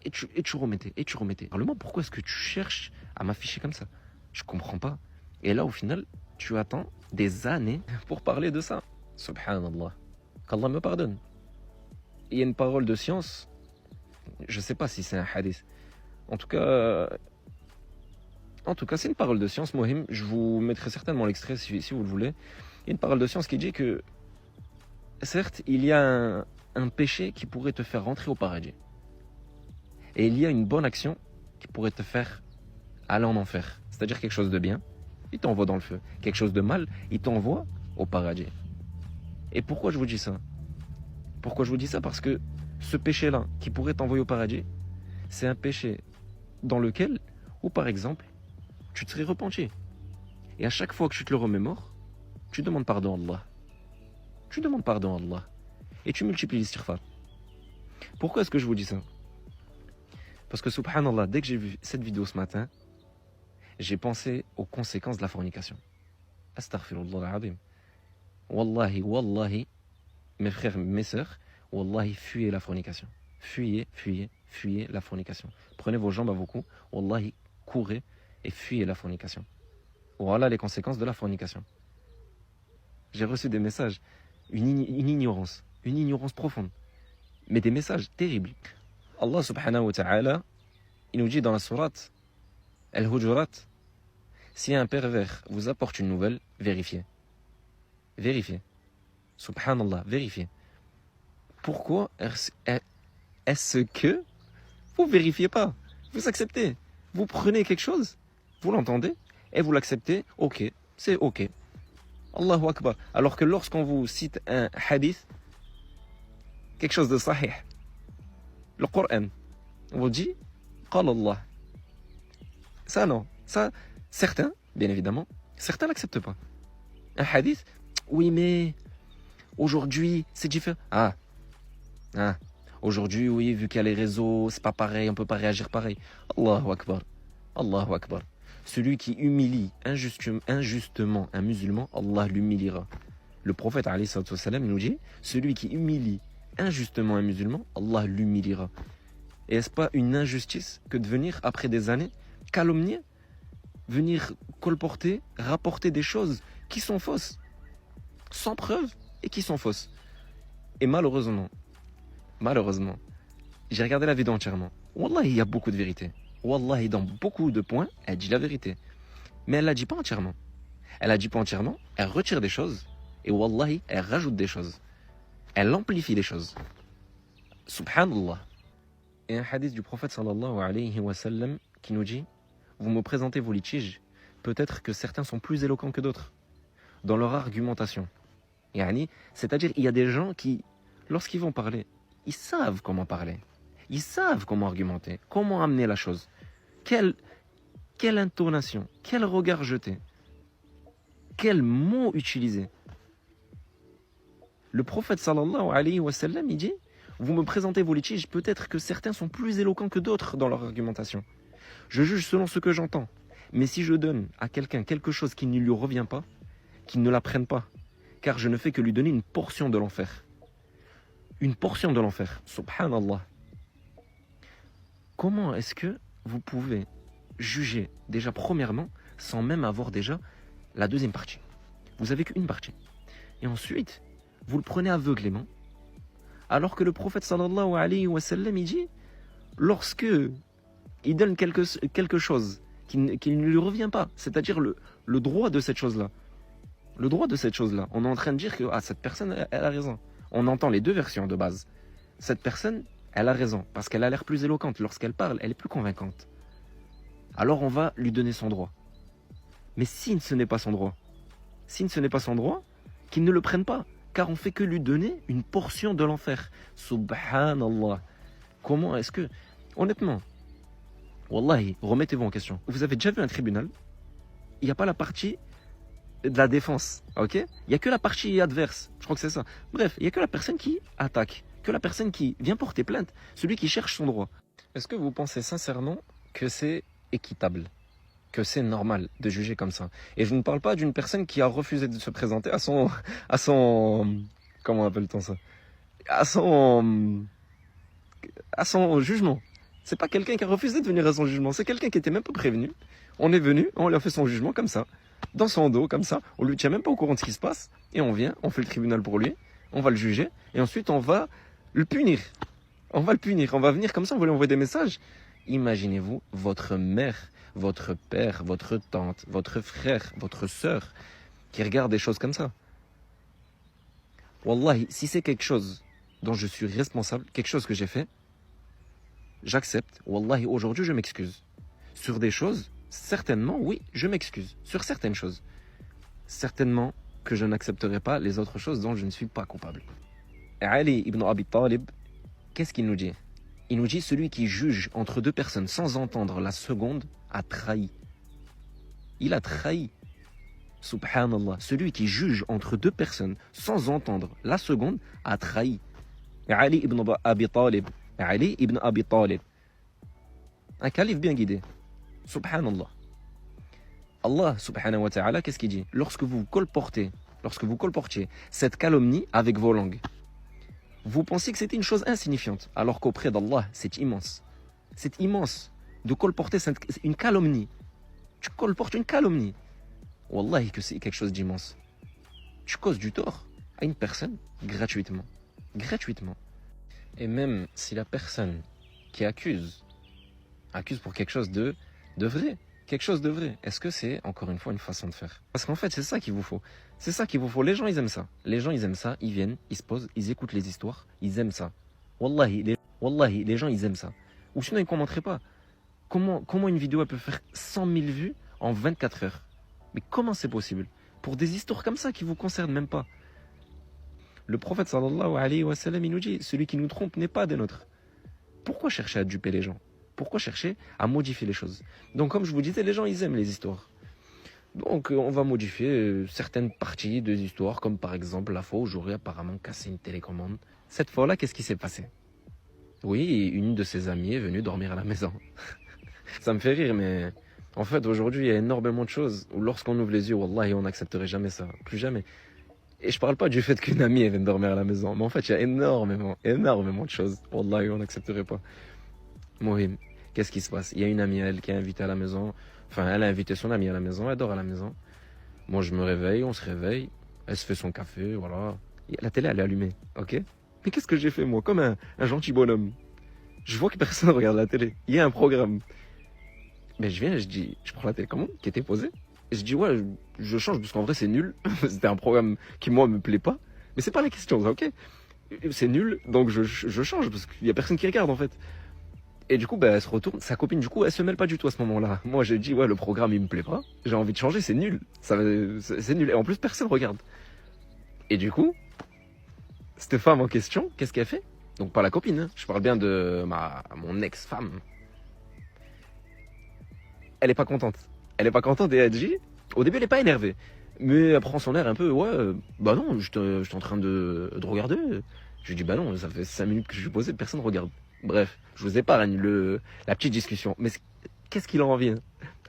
[SPEAKER 4] Et tu remettais. Alors, moi, pourquoi est-ce que tu cherches à m'afficher comme ça? Je comprends pas. Et là, au final, tu attends des années pour parler de ça. Subhanallah. Qu'Allah me pardonne. Il y a une parole de science. Je sais pas si c'est un hadith. En tout cas, c'est une parole de science, Mohim. Je vous mettrai certainement l'extrait si vous le voulez. Il y a une parole de science qui dit que, certes, il y a un péché qui pourrait te faire rentrer au paradis. Et il y a une bonne action qui pourrait te faire aller en enfer. C'est-à-dire quelque chose de bien, il t'envoie dans le feu. Quelque chose de mal, il t'envoie au paradis. Et pourquoi je vous dis ça? Parce que ce péché-là, qui pourrait t'envoyer au paradis, c'est un péché dans lequel, ou par exemple, tu te serais repenti. Et à chaque fois que tu te le remémores, tu demandes pardon à Allah. Et tu multiplies l'istighfar. Pourquoi est-ce que je vous dis ça? Parce que subhanallah, dès que j'ai vu cette vidéo ce matin, j'ai pensé aux conséquences de la fornication. Astaghfirullah al-azim. Wallahi, mes frères, mes sœurs, wallahi, fuyez la fornication. Fuyez la fornication. Prenez vos jambes à vos coups, wallahi, courez et fuyez la fornication. Voilà les conséquences de la fornication. J'ai reçu des messages, une ignorance profonde, mais des messages terribles. Allah subhanahu wa ta'ala, il nous dit dans la sourate Al-Hujurat, si un pervers vous apporte une nouvelle, vérifiez. Subhanallah, vérifiez. Pourquoi est-ce que vous ne vérifiez pas? Vous acceptez. Vous prenez quelque chose, vous l'entendez, et vous l'acceptez, ok, c'est ok. Allahu Akbar. Alors que lorsqu'on vous cite un hadith, quelque chose de sahih, le Coran, on vous dit, Qala Allah. Ça non, ça, certains, bien évidemment, certains l'acceptent pas. Un hadith, oui mais aujourd'hui c'est différent. Aujourd'hui, oui, vu qu'il y a les réseaux, c'est pas pareil, on peut pas réagir pareil. Allahu Akbar. Celui qui humilie injustement un musulman, Allah l'humiliera. Le prophète alayhi salatu wassalam nous dit, celui qui humilie injustement un musulman, Allah l'humiliera. Et est-ce pas une injustice que de venir, après des années, calomnier, venir colporter, rapporter des choses qui sont fausses, sans preuve et qui sont fausses. Et malheureusement, j'ai regardé la vidéo entièrement. Wallahi, il y a beaucoup de vérité. Wallahi, dans beaucoup de points, elle dit la vérité. Mais elle ne la dit pas entièrement. Elle retire des choses. Et wallahi, elle rajoute des choses. Elle amplifie les choses. Subhanallah. Et un hadith du prophète sallallahu alayhi wa sallam qui nous dit, vous me présentez vos litiges, peut-être que certains sont plus éloquents que d'autres dans leur argumentation. C'est-à-dire, il y a des gens qui, lorsqu'ils vont parler, ils savent comment parler. Ils savent comment argumenter, comment amener la chose. Quelle intonation, quel regard jeter, quel mot utiliser. Le prophète sallallahu alayhi wa sallam, il dit, vous me présentez vos litiges, peut-être que certains sont plus éloquents que d'autres dans leur argumentation. Je juge selon ce que j'entends. Mais si je donne à quelqu'un quelque chose qui ne lui revient pas, qu'il ne l'apprenne pas, car je ne fais que lui donner une portion de l'enfer. Une portion de l'enfer. Subhanallah. Comment est-ce que vous pouvez juger déjà premièrement sans même avoir déjà la deuxième partie? Vous avez qu'une partie. Et ensuite, vous le prenez aveuglément. Alors que le prophète sallallahu alayhi wa sallam, il dit, lorsque il donne quelque chose qui ne lui revient pas, c'est-à-dire le droit de cette chose-là. Le droit de cette chose-là. On est en train de dire que cette personne, elle a raison. On entend les deux versions de base. Cette personne, elle a raison, parce qu'elle a l'air plus éloquente. Lorsqu'elle parle, elle est plus convaincante. Alors on va lui donner son droit. Mais si ce n'est pas son droit, qu'il ne le prenne pas, car on fait que lui donner une portion de l'enfer. Subhanallah. Comment est-ce que, honnêtement, wallahi, remettez-vous en question. Vous avez déjà vu un tribunal? Il n'y a pas la partie de la défense, ok? Il n'y a que la partie adverse, je crois que c'est ça. Bref, il n'y a que la personne qui attaque, que la personne qui vient porter plainte, celui qui cherche son droit. Est-ce que vous pensez sincèrement que c'est équitable, que c'est normal de juger comme ça? Et je ne parle pas d'une personne qui a refusé de se présenter à son, comment appelle-t-on ça? À son jugement. C'est pas quelqu'un qui a refusé de venir à son jugement, c'est quelqu'un qui était même pas prévenu. On est venu, on lui a fait son jugement comme ça, dans son dos, comme ça, on lui tient même pas au courant de ce qui se passe, et on vient, on fait le tribunal pour lui, on va le juger, et ensuite on va le punir. On va le punir, on va venir comme ça, on va lui envoyer des messages. Imaginez-vous votre mère, votre père, votre tante, votre frère, votre sœur, qui regarde des choses comme ça. Wallahi, si c'est quelque chose dont je suis responsable, quelque chose que j'ai fait, j'accepte. Wallahi, aujourd'hui, je m'excuse. Sur des choses, certainement, oui, je m'excuse. Sur certaines choses. Certainement que je n'accepterai pas les autres choses dont je ne suis pas coupable. Ali ibn Abi Talib, qu'est-ce qu'il nous dit? Il nous dit, celui qui juge entre deux personnes sans entendre la seconde a trahi. Il a trahi. Subhanallah. Celui qui juge entre deux personnes sans entendre la seconde a trahi. Ali ibn Abi Talib. Ali ibn Abi Talib. Un calife bien guidé. Subhanallah. Allah subhanahu wa ta'ala, qu'est-ce qu'il dit? Lorsque vous colportiez cette calomnie avec vos langues, vous pensiez que c'était une chose insignifiante, alors qu'auprès d'Allah, c'est immense. C'est immense de colporter une calomnie. Tu colportes une calomnie. Wallahi que c'est quelque chose d'immense. Tu causes du tort à une personne gratuitement. Gratuitement. Et même si la personne qui accuse pour quelque chose de vrai, quelque chose de vrai, est-ce que c'est encore une fois une façon de faire? Parce qu'en fait, c'est ça qu'il vous faut. C'est ça qu'il vous faut. Les gens, ils aiment ça. Les gens, ils aiment ça. Ils viennent, ils se posent, ils écoutent les histoires. Ils aiment ça. Wallahi, les gens, ils aiment ça. Ou sinon, ils ne commenteraient pas. Comment une vidéo elle peut faire 100 000 vues en 24 heures? Mais comment c'est possible? Pour des histoires comme ça qui ne vous concernent même pas. Le prophète sallallahu alayhi wa sallam, il nous dit, celui qui nous trompe n'est pas des nôtres. Pourquoi chercher à duper les gens? Pourquoi chercher à modifier les choses? Donc comme je vous disais, les gens ils aiment les histoires. Donc on va modifier certaines parties des histoires, comme par exemple la fois où j'aurais apparemment cassé une télécommande. Cette fois-là, qu'est-ce qui s'est passé? Oui, une de ses amies est venue dormir à la maison. Ça me fait rire, mais en fait aujourd'hui il y a énormément de choses où lorsqu'on ouvre les yeux, wallahi on n'accepterait jamais ça, plus jamais. Et je parle pas du fait qu'une amie vienne dormir à la maison, mais en fait il y a énormément de choses, wallahi on n'accepterait pas. Mohim, qu'est-ce qui se passe? Il y a une amie elle qui est invitée à la maison, enfin elle a invité son amie à la maison, elle dort à la maison. Moi je me réveille, on se réveille, elle se fait son café, voilà. La télé elle est allumée, ok? Mais qu'est-ce que j'ai fait moi, comme un gentil bonhomme? Je vois que personne ne regarde la télé, il y a un programme. Mais je viens, je prends la télécommande qui était posée. Et je dis ouais, je change parce qu'en vrai c'est nul. C'était un programme qui moi me plaît pas. Mais c'est pas la question, ok? C'est nul, donc je change parce qu'il y a personne qui regarde en fait. Et du coup, bah, elle se retourne, sa copine du coup, elle se mêle pas du tout à ce moment-là. Moi j'ai dit ouais, le programme il me plaît pas. J'ai envie de changer, c'est nul. C'est nul. Et en plus personne regarde. Et du coup, cette femme en question, qu'est-ce qu'elle fait? Donc pas la copine, hein. Je parle bien de mon ex-femme. Elle est pas contente. Elle est pas contente et elle dit, au début elle est pas énervée, mais elle prend son air un peu, ouais, bah non, je suis en train de regarder. Je lui dis, bah non, ça fait 5 minutes que je suis posé, personne ne regarde. Bref, je vous épargne la petite discussion. Mais qu'est-ce qu'il en vient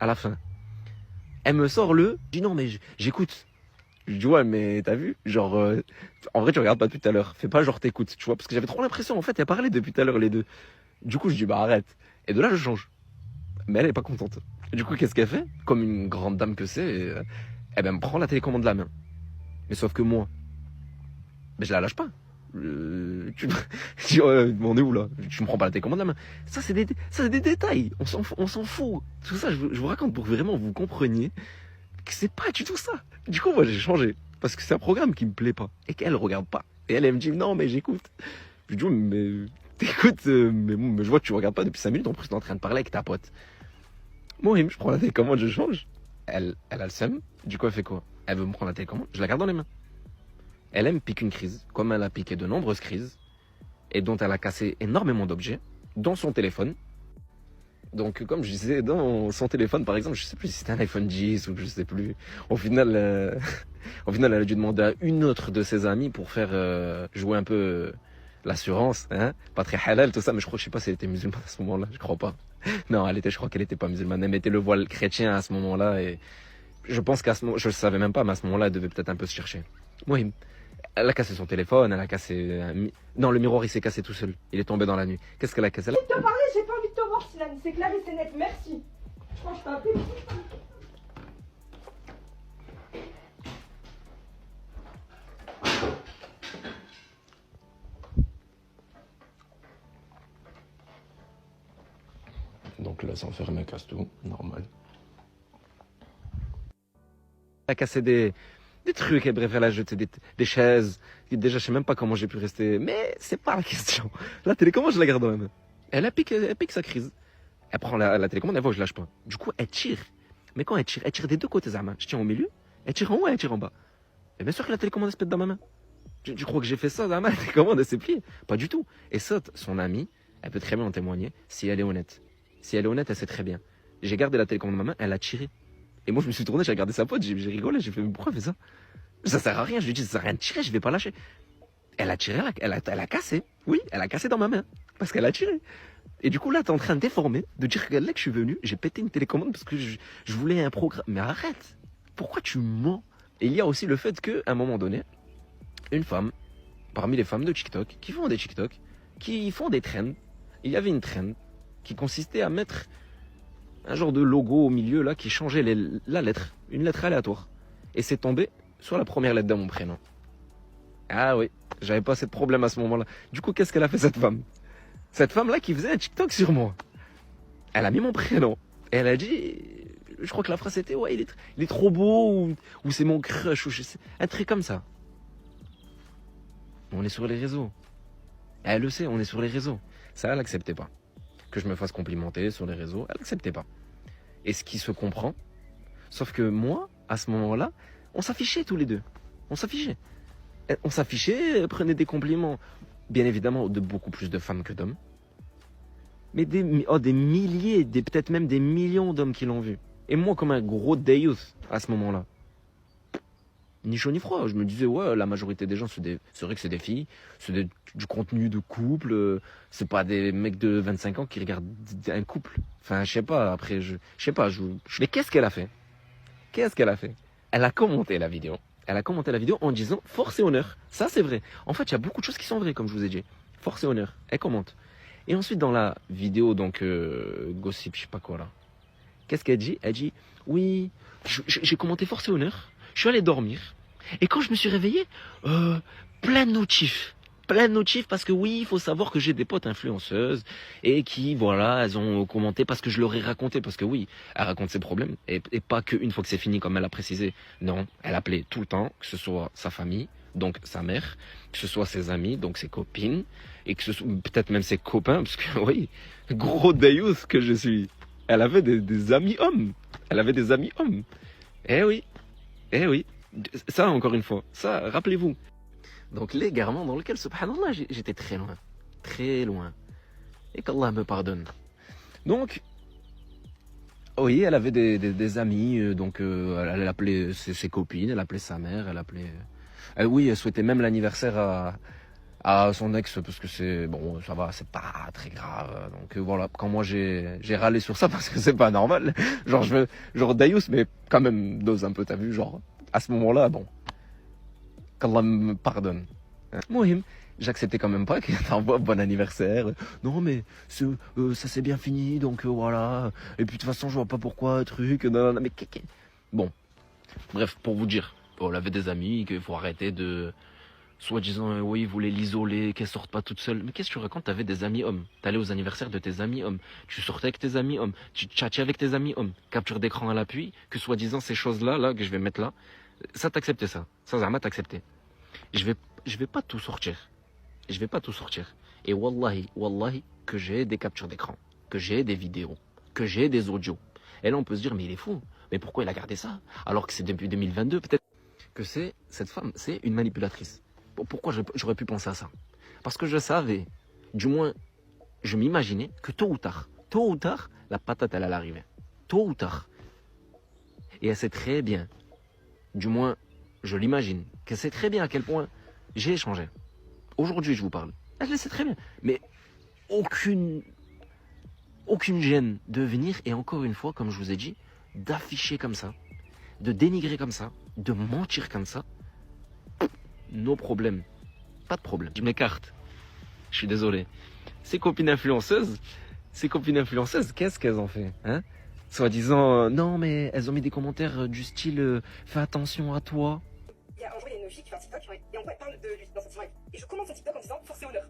[SPEAKER 4] à la fin? Elle me sort je dis non mais j'écoute. Je dis ouais mais t'as vu, genre, en vrai tu regardes pas depuis tout à l'heure, fais pas genre t'écoutes, tu vois, parce que j'avais trop l'impression, en fait, elle parlait depuis tout à l'heure les deux. Du coup je dis bah arrête. Et de là je change. Mais elle est pas contente. Du coup, qu'est-ce qu'elle fait? Comme une grande dame que c'est, elle me prend la télécommande de la main. Mais sauf que moi, je la lâche pas. Je dis, on est où là? Tu me prends pas la télécommande de la main. Ça, c'est des détails. On s'en fout. Tout ça, je vous raconte pour que vraiment vous compreniez que c'est pas du tout ça. Du coup, moi, j'ai changé. Parce que c'est un programme qui me plaît pas. Et qu'elle regarde pas. Et elle me dit, non, mais j'écoute. Je dis, mais t'écoutes, mais je vois que tu regardes pas depuis 5 minutes. En plus, t'es en train de parler avec ta pote. Moi, je prends la télécommande, je change. Elle a le seum. Du coup, elle fait quoi? Elle veut me prendre la télécommande. Je la garde dans les mains. Elle aime piquer une crise, comme elle a piqué de nombreuses crises, et dont elle a cassé énormément d'objets, dont son téléphone. Donc, comme je disais, dans son téléphone, par exemple, je sais plus si c'était un iPhone 10 ou je sais plus. Au final, elle a dû demander à une autre de ses amies pour faire jouer un peu l'assurance, hein. Pas très halal, tout ça, mais je sais pas si elle était musulmane à ce moment-là, je crois pas. Non, je crois qu'elle était pas musulmane. Elle mettait le voile chrétien à ce moment-là et je pense qu'à ce moment, je le savais même pas, mais à ce moment-là, elle devait peut-être un peu se chercher. Oui. Elle a cassé son téléphone, elle a cassé... Non, le miroir, il s'est cassé tout seul. Il est tombé dans la nuit. Qu'est-ce qu'elle a cassé?
[SPEAKER 2] Envie de te parler, j'ai pas envie de te voir, Sinan. C'est clair et c'est net, merci. Je crois que je t'ai appelé.
[SPEAKER 4] Donc là, s'enferme, elle casse tout, normal. Elle a cassé des trucs, et bref, elle a jeté des chaises. Déjà, je sais même pas comment j'ai pu rester, mais c'est pas la question. La télécommande, je la garde dans la main. Elle pique sa crise. Elle prend la télécommande, elle voit que je lâche pas. Du coup, elle tire. Mais quand elle tire des deux côtés, Zama. Je tiens au milieu, elle tire en haut, elle tire en bas. Et bien sûr que la télécommande, elle se pète dans ma main. Tu crois que j'ai fait ça, Zama? La télécommande, elle s'est pliée. Pas du tout. Et ça, son amie, elle peut très bien en témoigner si elle est honnête. Si elle est honnête, elle sait très bien. J'ai gardé la télécommande dans ma main, elle a tiré. Et moi, je me suis tourné, j'ai regardé sa pote, j'ai rigolé, j'ai fait, mais pourquoi elle fait ça? Ça sert à rien, je lui ai dit, ça sert à rien de tirer, je vais pas lâcher. Elle a tiré, elle a cassé. Oui, elle a cassé dans ma main. Parce qu'elle a tiré. Et du coup, là, t'es en train de déformer, de dire que là que je suis venu, j'ai pété une télécommande parce que je voulais un programme. Mais arrête! Pourquoi tu mens? Et il y a aussi le fait qu'à un moment donné, une femme, parmi les femmes de TikTok, qui font des TikTok, qui font des trends, il y avait une trend qui consistait à mettre un genre de logo au milieu là qui changeait la lettre, une lettre aléatoire. Et c'est tombé sur la première lettre de mon prénom. Ah oui, j'avais pas assez de problème à ce moment-là. Du coup, qu'est-ce qu'elle a fait cette femme? Cette femme-là qui faisait un TikTok sur moi. Elle a mis mon prénom. Et elle a dit, je crois que la phrase était, ouais, il est trop beau, ou c'est mon crush, ou je sais, un truc comme ça. On est sur les réseaux. Elle le sait, on est sur les réseaux. Ça, elle n'acceptait pas. Que je me fasse complimenter sur les réseaux, elle n'acceptait pas. Et ce qui se comprend, sauf que moi, à ce moment-là, on s'affichait tous les deux. On s'affichait. On s'affichait, prenait des compliments, bien évidemment, de beaucoup plus de femmes que d'hommes. Mais des milliers, peut-être même des millions d'hommes qui l'ont vu. Et moi, comme un gros déyous à ce moment-là. Ni chaud ni froid. Je me disais, ouais, la majorité des gens, c'est vrai que c'est des filles, c'est du contenu de couple, c'est pas des mecs de 25 ans qui regardent un couple. Enfin, je sais pas, après, Mais qu'est-ce qu'elle a fait? Qu'est-ce qu'elle a fait? Elle a commenté la vidéo. Elle a commenté la vidéo en disant, force et honneur. Ça, c'est vrai. En fait, il y a beaucoup de choses qui sont vraies, comme je vous ai dit. Force et honneur. Elle commente. Et ensuite, dans la vidéo, donc, gossip, je sais pas quoi, là. Qu'est-ce qu'elle dit? Elle dit, oui, j'ai commenté force et honneur. Je suis allé dormir. Et quand je me suis réveillé, plein de notifs. Plein de notifs parce que oui, il faut savoir que j'ai des potes influenceuses et qui, voilà, elles ont commenté parce que je leur ai raconté. Parce que oui, elle raconte ses problèmes et pas qu'une fois que c'est fini comme elle a précisé. Non, elle appelait tout le temps, que ce soit sa famille, donc sa mère, que ce soit ses amis, donc ses copines, et que ce soit peut-être même ses copains, parce que oui, gros déyous que je suis. Elle avait des amis hommes. Elle avait des amis hommes. Eh oui. Eh oui, ça encore une fois, ça, rappelez-vous. Donc l'égarement dans lequel, subhanallah, j'étais très loin. Très loin. Et qu'Allah me pardonne. Donc, oui, elle avait des amis, donc elle appelait ses copines, elle appelait sa mère, elle appelait... oui, elle souhaitait même l'anniversaire à son ex, parce que c'est... Bon, ça va, c'est pas très grave. Donc voilà, quand moi j'ai râlé sur ça, parce que c'est pas normal. Genre Dayous, mais quand même dose un peu, t'as vu, genre... À ce moment-là, bon, qu'Allah me pardonne. Mohim, j'acceptais quand même pas qu'il t'envoie bon anniversaire. Non, mais ça s'est bien fini, donc voilà. Et puis de toute façon, je vois pas pourquoi, truc. Non, mais bon, bref, pour vous dire, elle avait des amis, qu'il faut arrêter de, soi-disant, oui, il voulait l'isoler, qu'elle sorte pas toute seule. Mais qu'est-ce que tu racontes? T'avais des amis hommes. T'allais aux anniversaires de tes amis hommes. Tu sortais avec tes amis hommes. Tu tchatchais avec tes amis hommes. Capture d'écran à l'appui, que soi-disant ces choses-là, là, que je vais mettre là, ça t'acceptait ça. Ça, Zama t'acceptait. Je vais pas tout sortir. Je vais pas tout sortir. Et wallahi, que j'ai des captures d'écran, que j'ai des vidéos, que j'ai des audios. Et là, on peut se dire, mais il est fou. Mais pourquoi il a gardé ça? Alors que c'est depuis 2022, peut-être. que cette femme, c'est une manipulatrice. Pourquoi j'aurais pu penser à ça? Parce que je savais, du moins, je m'imaginais que tôt ou tard, la patate, elle allait arriver. Tôt ou tard. Et elle sait très bien, du moins, je l'imagine, qu'elle sait très bien à quel point j'ai échangé. Aujourd'hui, je vous parle. Elle le sait très bien. Mais aucune gêne de venir, et encore une fois, comme je vous ai dit, d'afficher comme ça, de dénigrer comme ça, de mentir comme ça. Nos problèmes. Pas de problème. Je m'écarte. Je suis désolé. Ces copines influenceuses, qu'est-ce qu'elles ont fait, hein? Soi-disant, non mais elles ont mis des commentaires du style fais attention à toi.
[SPEAKER 2] Il y a un jour, il y a une fille qui fait un TikTok et on parle de lui dans cette soirée. Et je commence un TikTok en disant force et honneur.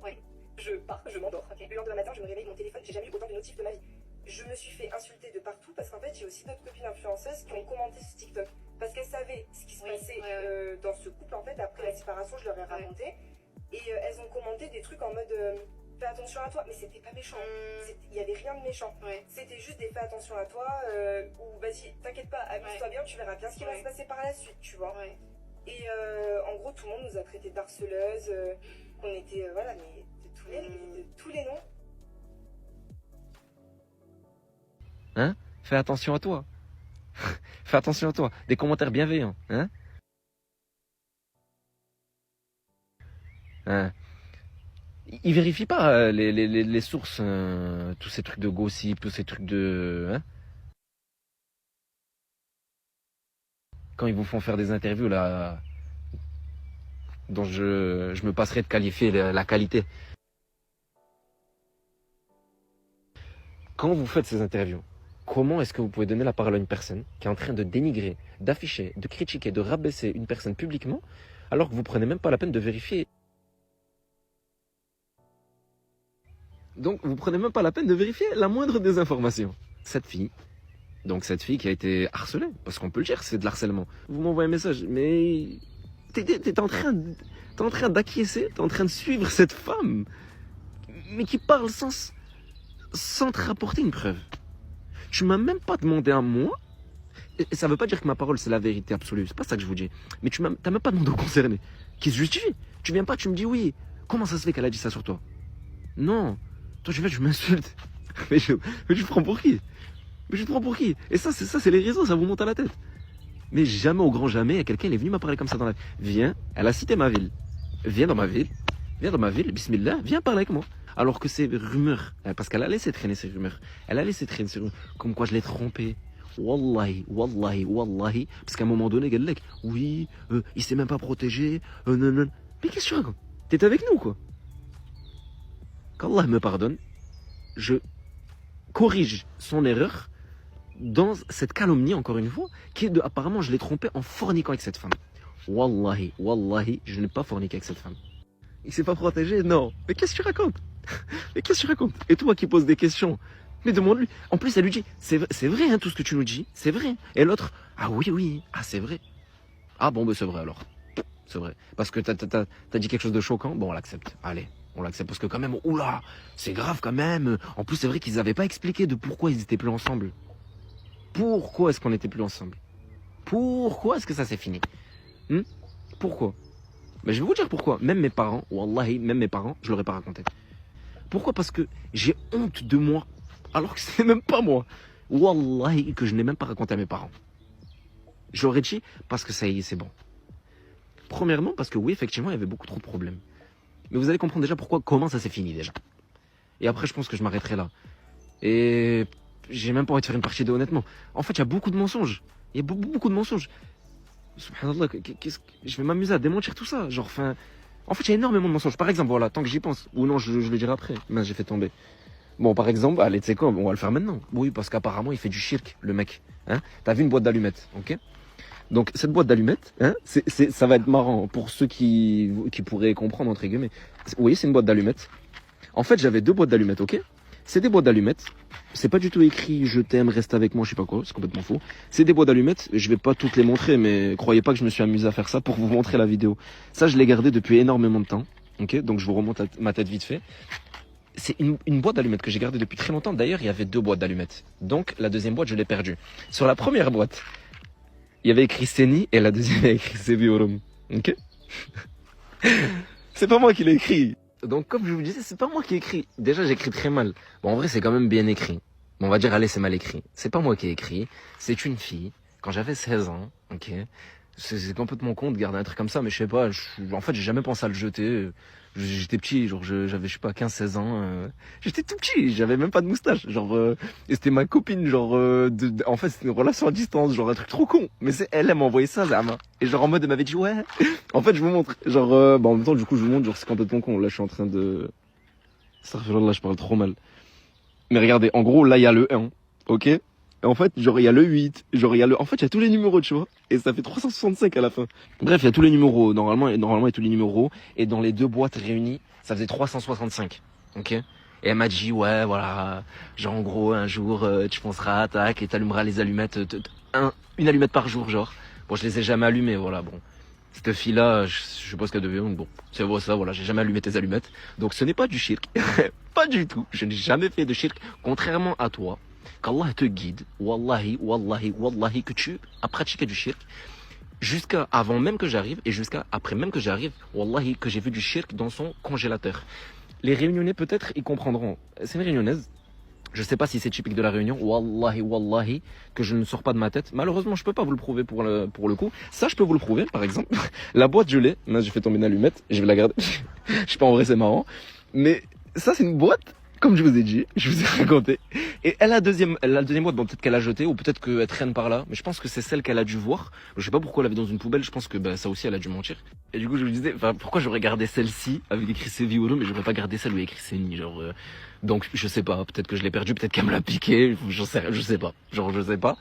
[SPEAKER 2] Je pars, je m'endors. Le lendemain matin, je me réveille, mon téléphone, j'ai jamais eu autant de notifs de ma vie. Je me suis fait insulter de partout parce qu'en fait, j'ai aussi d'autres copines influenceuses qui ont commenté ce TikTok. Parce qu'elles savaient ce qui se passait dans ce couple en fait. Après la séparation, je leur ai raconté. Et elles ont commenté des trucs en mode fais attention à toi. Mais c'était pas méchant. Il y avait rien de méchant. C'était juste des fais attention à toi. Ou vas-y, t'inquiète pas, amuse-toi bien, tu verras bien ce qui va se passer par la suite, tu vois. Et en gros, tout le monde nous a traités d'harceleuses. On était, voilà, mais de tous les noms.
[SPEAKER 4] Hein? Fais attention à toi. Fais attention à toi. Des commentaires bienveillants, hein? Ils vérifient pas les sources, tous ces trucs de gossip, tous ces trucs de... Hein? Quand ils vous font faire des interviews, là, dont je me passerai de qualifier la qualité. Quand vous faites ces interviews, comment est-ce que vous pouvez donner la parole à une personne qui est en train de dénigrer, d'afficher, de critiquer, de rabaisser une personne publiquement, alors que vous prenez même pas la peine de vérifier? Donc, vous prenez même pas la peine de vérifier la moindre des informations. Cette fille qui a été harcelée, parce qu'on peut le dire, c'est de l'harcèlement. Vous m'envoyez un message, mais t'es en train d'acquiescer, t'es en train de suivre cette femme, mais qui parle sans te rapporter une preuve. Tu m'as même pas demandé à moi, et ça veut pas dire que ma parole c'est la vérité absolue, c'est pas ça que je vous dis, mais t'as même pas demandé au concerné, qui se justifie. Tu viens pas, tu me dis oui, comment ça se fait qu'elle a dit ça sur toi? Non, toi tu m'insultes, mais je te prends pour qui? Et ça c'est les réseaux, ça vous monte à la tête. Mais jamais au grand jamais, il y a quelqu'un, il est venu me parler comme ça dans la vie. Viens, elle a cité ma ville. Viens dans ma ville, bismillah, viens parler avec moi. Alors que ces rumeurs, parce qu'elle a laissé traîner ces rumeurs, comme quoi je l'ai trompé. Wallahi, parce qu'à un moment donné, elle dit, oui, il s'est même pas protégé, non. Mais qu'est-ce que tu racontes? T'es avec nous, quoi. Qu'Allah me pardonne, je corrige son erreur dans cette calomnie, encore une fois, qui est de, apparemment, je l'ai trompé en forniquant avec cette femme. Wallahi, je n'ai pas forniqué avec cette femme. Il s'est pas protégé? Non. Mais qu'est-ce que tu racontes? Et toi qui poses des questions, mais demande-lui. En plus, elle lui dit, c'est vrai, hein, tout ce que tu nous dis, c'est vrai. Et l'autre, ah oui, c'est vrai. Ah bon, ben c'est vrai alors. C'est vrai. Parce que t'as dit quelque chose de choquant, bon, on l'accepte. Allez, on l'accepte. Parce que quand même, oula, c'est grave quand même. En plus, c'est vrai qu'ils n'avaient pas expliqué de pourquoi ils étaient plus ensemble. Pourquoi est-ce qu'on n'était plus ensemble? Pourquoi est-ce que ça s'est fini? Pourquoi? Mais je vais vous dire pourquoi. Même mes parents, wallahi, je leur ai pas raconté. Pourquoi? Parce que j'ai honte de moi, alors que c'est même pas moi. Wallahi, que je n'ai même pas raconté à mes parents. J'aurais dit, parce que ça y est, c'est bon. Premièrement, parce que oui, effectivement, il y avait beaucoup trop de problèmes. Mais vous allez comprendre déjà comment ça s'est fini déjà. Et après, je pense que je m'arrêterai là. Et j'ai même pas envie de faire une partie de honnêtement. En fait, il y a beaucoup de mensonges. Il y a beaucoup de mensonges. Subhanallah, je vais m'amuser à démentir tout ça. Genre, en fait, il y a énormément de mensonges. Par exemple, voilà, tant que j'y pense. Ou non, je le dirai après. Mais j'ai fait tomber. Bon, par exemple, allez, tu sais quoi, on va le faire maintenant. Oui, parce qu'apparemment, il fait du shirk, le mec. Hein? T'as vu une boîte d'allumettes, ok? Donc, cette boîte d'allumettes, hein, ça va être marrant pour ceux qui pourraient comprendre, entre guillemets. Oui, c'est une boîte d'allumettes. En fait, j'avais 2 boîtes d'allumettes, ok? C'est des boîtes d'allumettes. C'est pas du tout écrit je t'aime, reste avec moi, je sais pas quoi, c'est complètement faux. C'est des boîtes d'allumettes, je vais pas toutes les montrer, mais croyez pas que je me suis amusé à faire ça pour vous montrer la vidéo. Ça, je l'ai gardé depuis énormément de temps, ok? Donc je vous remonte ma tête vite fait. C'est une boîte d'allumettes que j'ai gardée depuis très longtemps. D'ailleurs, il y avait 2 boîtes d'allumettes. Donc la deuxième boîte, je l'ai perdue. Sur la première boîte, il y avait écrit Seni et la deuxième il y avait écrit Seviyorum. Ok? C'est pas moi qui l'ai écrit. Donc comme je vous disais, c'est pas moi qui ai écrit. Déjà j'écris très mal. Bon en vrai c'est quand même bien écrit. Bon, on va dire allez c'est mal écrit. C'est pas moi qui ai écrit. C'est une fille. Quand j'avais 16 ans, ok. C'est complètement con de garder un truc comme ça, mais je sais pas. En fait j'ai jamais pensé à le jeter. J'étais petit, genre j'avais je sais pas 15-16 ans. J'étais tout petit, j'avais même pas de moustache. Genre et c'était ma copine, genre en fait c'était une relation à distance, genre un truc trop con. Mais c'est elle m'a envoyé ça, Zama. Et genre en mode elle m'avait dit ouais. En fait je vous montre. Genre bah en même temps du coup je vous montre, genre c'est complètement con. Là je suis en train de. Là je parle trop mal. Mais regardez, en gros là il y a le 1, ok. Et en fait, genre, il y a le 8, genre, il y a le... En fait, il y a tous les numéros, tu vois. Et ça fait 365 à la fin. Bref, il y a tous les numéros, normalement, il y a tous les numéros. Et dans les deux boîtes réunies, ça faisait 365. Ok? Et elle m'a dit, ouais, voilà, genre, en gros, un jour, tu penseras, tac, et t'allumeras les allumettes, une allumette par jour, genre. Bon, je les ai jamais allumées, voilà, bon. Cette fille-là, je sais pas ce qu'elle devient, donc bon. C'est vrai, ça, voilà, j'ai jamais allumé tes allumettes. Donc, ce n'est pas du shirk. Pas du tout. Je n'ai jamais fait de shirk, contrairement à toi. Qu'Allah te guide, wallahi, wallahi, wallahi, que tu as pratiqué du shirk jusqu'à avant même que j'arrive et jusqu'à après même que j'arrive, wallahi, que j'ai vu du shirk dans son congélateur. Les Réunionnais, peut-être, ils comprendront. C'est une Réunionnaise. Je sais pas si c'est typique de la Réunion. Wallahi, wallahi, que je ne sors pas de ma tête. Malheureusement, je peux pas vous le prouver pour le coup. Ça, je peux vous le prouver, par exemple. La boîte, je l'ai. Là, j'ai fait tomber une allumette. Je vais la garder. Je sais pas, en vrai, c'est marrant. Mais ça, c'est une boîte. Comme je vous ai dit, je vous ai raconté. Et elle a la deuxième boîte, bon peut-être qu'elle a jeté ou peut-être qu'elle traîne par là, mais je pense que c'est celle qu'elle a dû voir. Je sais pas pourquoi elle l'avait dans une poubelle, je pense que bah, ça aussi elle a dû mentir. Et du coup je me disais, pourquoi j'aurais gardé celle-ci avec écrit Seviyorum mais j'aurais pas gardé celle où il y a écrit Seni, genre donc je sais pas, peut-être que je l'ai perdu, peut-être qu'elle me l'a piqué, je sais pas. Genre je sais pas.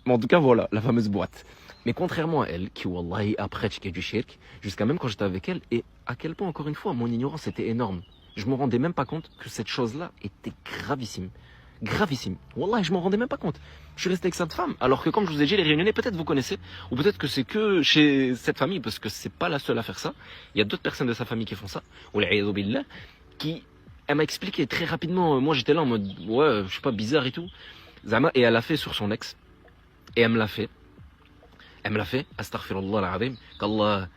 [SPEAKER 4] Mais en tout cas voilà, la fameuse boîte. Mais contrairement à elle, qui wallahi a pratiqué du shirk, jusqu'à même quand j'étais avec elle, et à quel point encore une fois mon ignorance était énorme. Je me rendais même pas compte que cette chose-là était gravissime. Gravissime. Wallah, je m'en rendais même pas compte. Je suis resté avec cette femme. Alors que comme je vous ai dit, les Réunionnais, peut-être vous connaissez. Ou peut-être que c'est que chez cette famille, parce que c'est pas la seule à faire ça. Il y a d'autres personnes de sa famille qui font ça. Ou billah, qui, elle m'a expliqué très rapidement. Moi, j'étais là en mode, ouais, je sais pas, bizarre et tout. Zama, et elle a fait sur son ex. Et elle me l'a fait. Elle me l'a fait. Astaghfirullah al-azim. Qu'Allah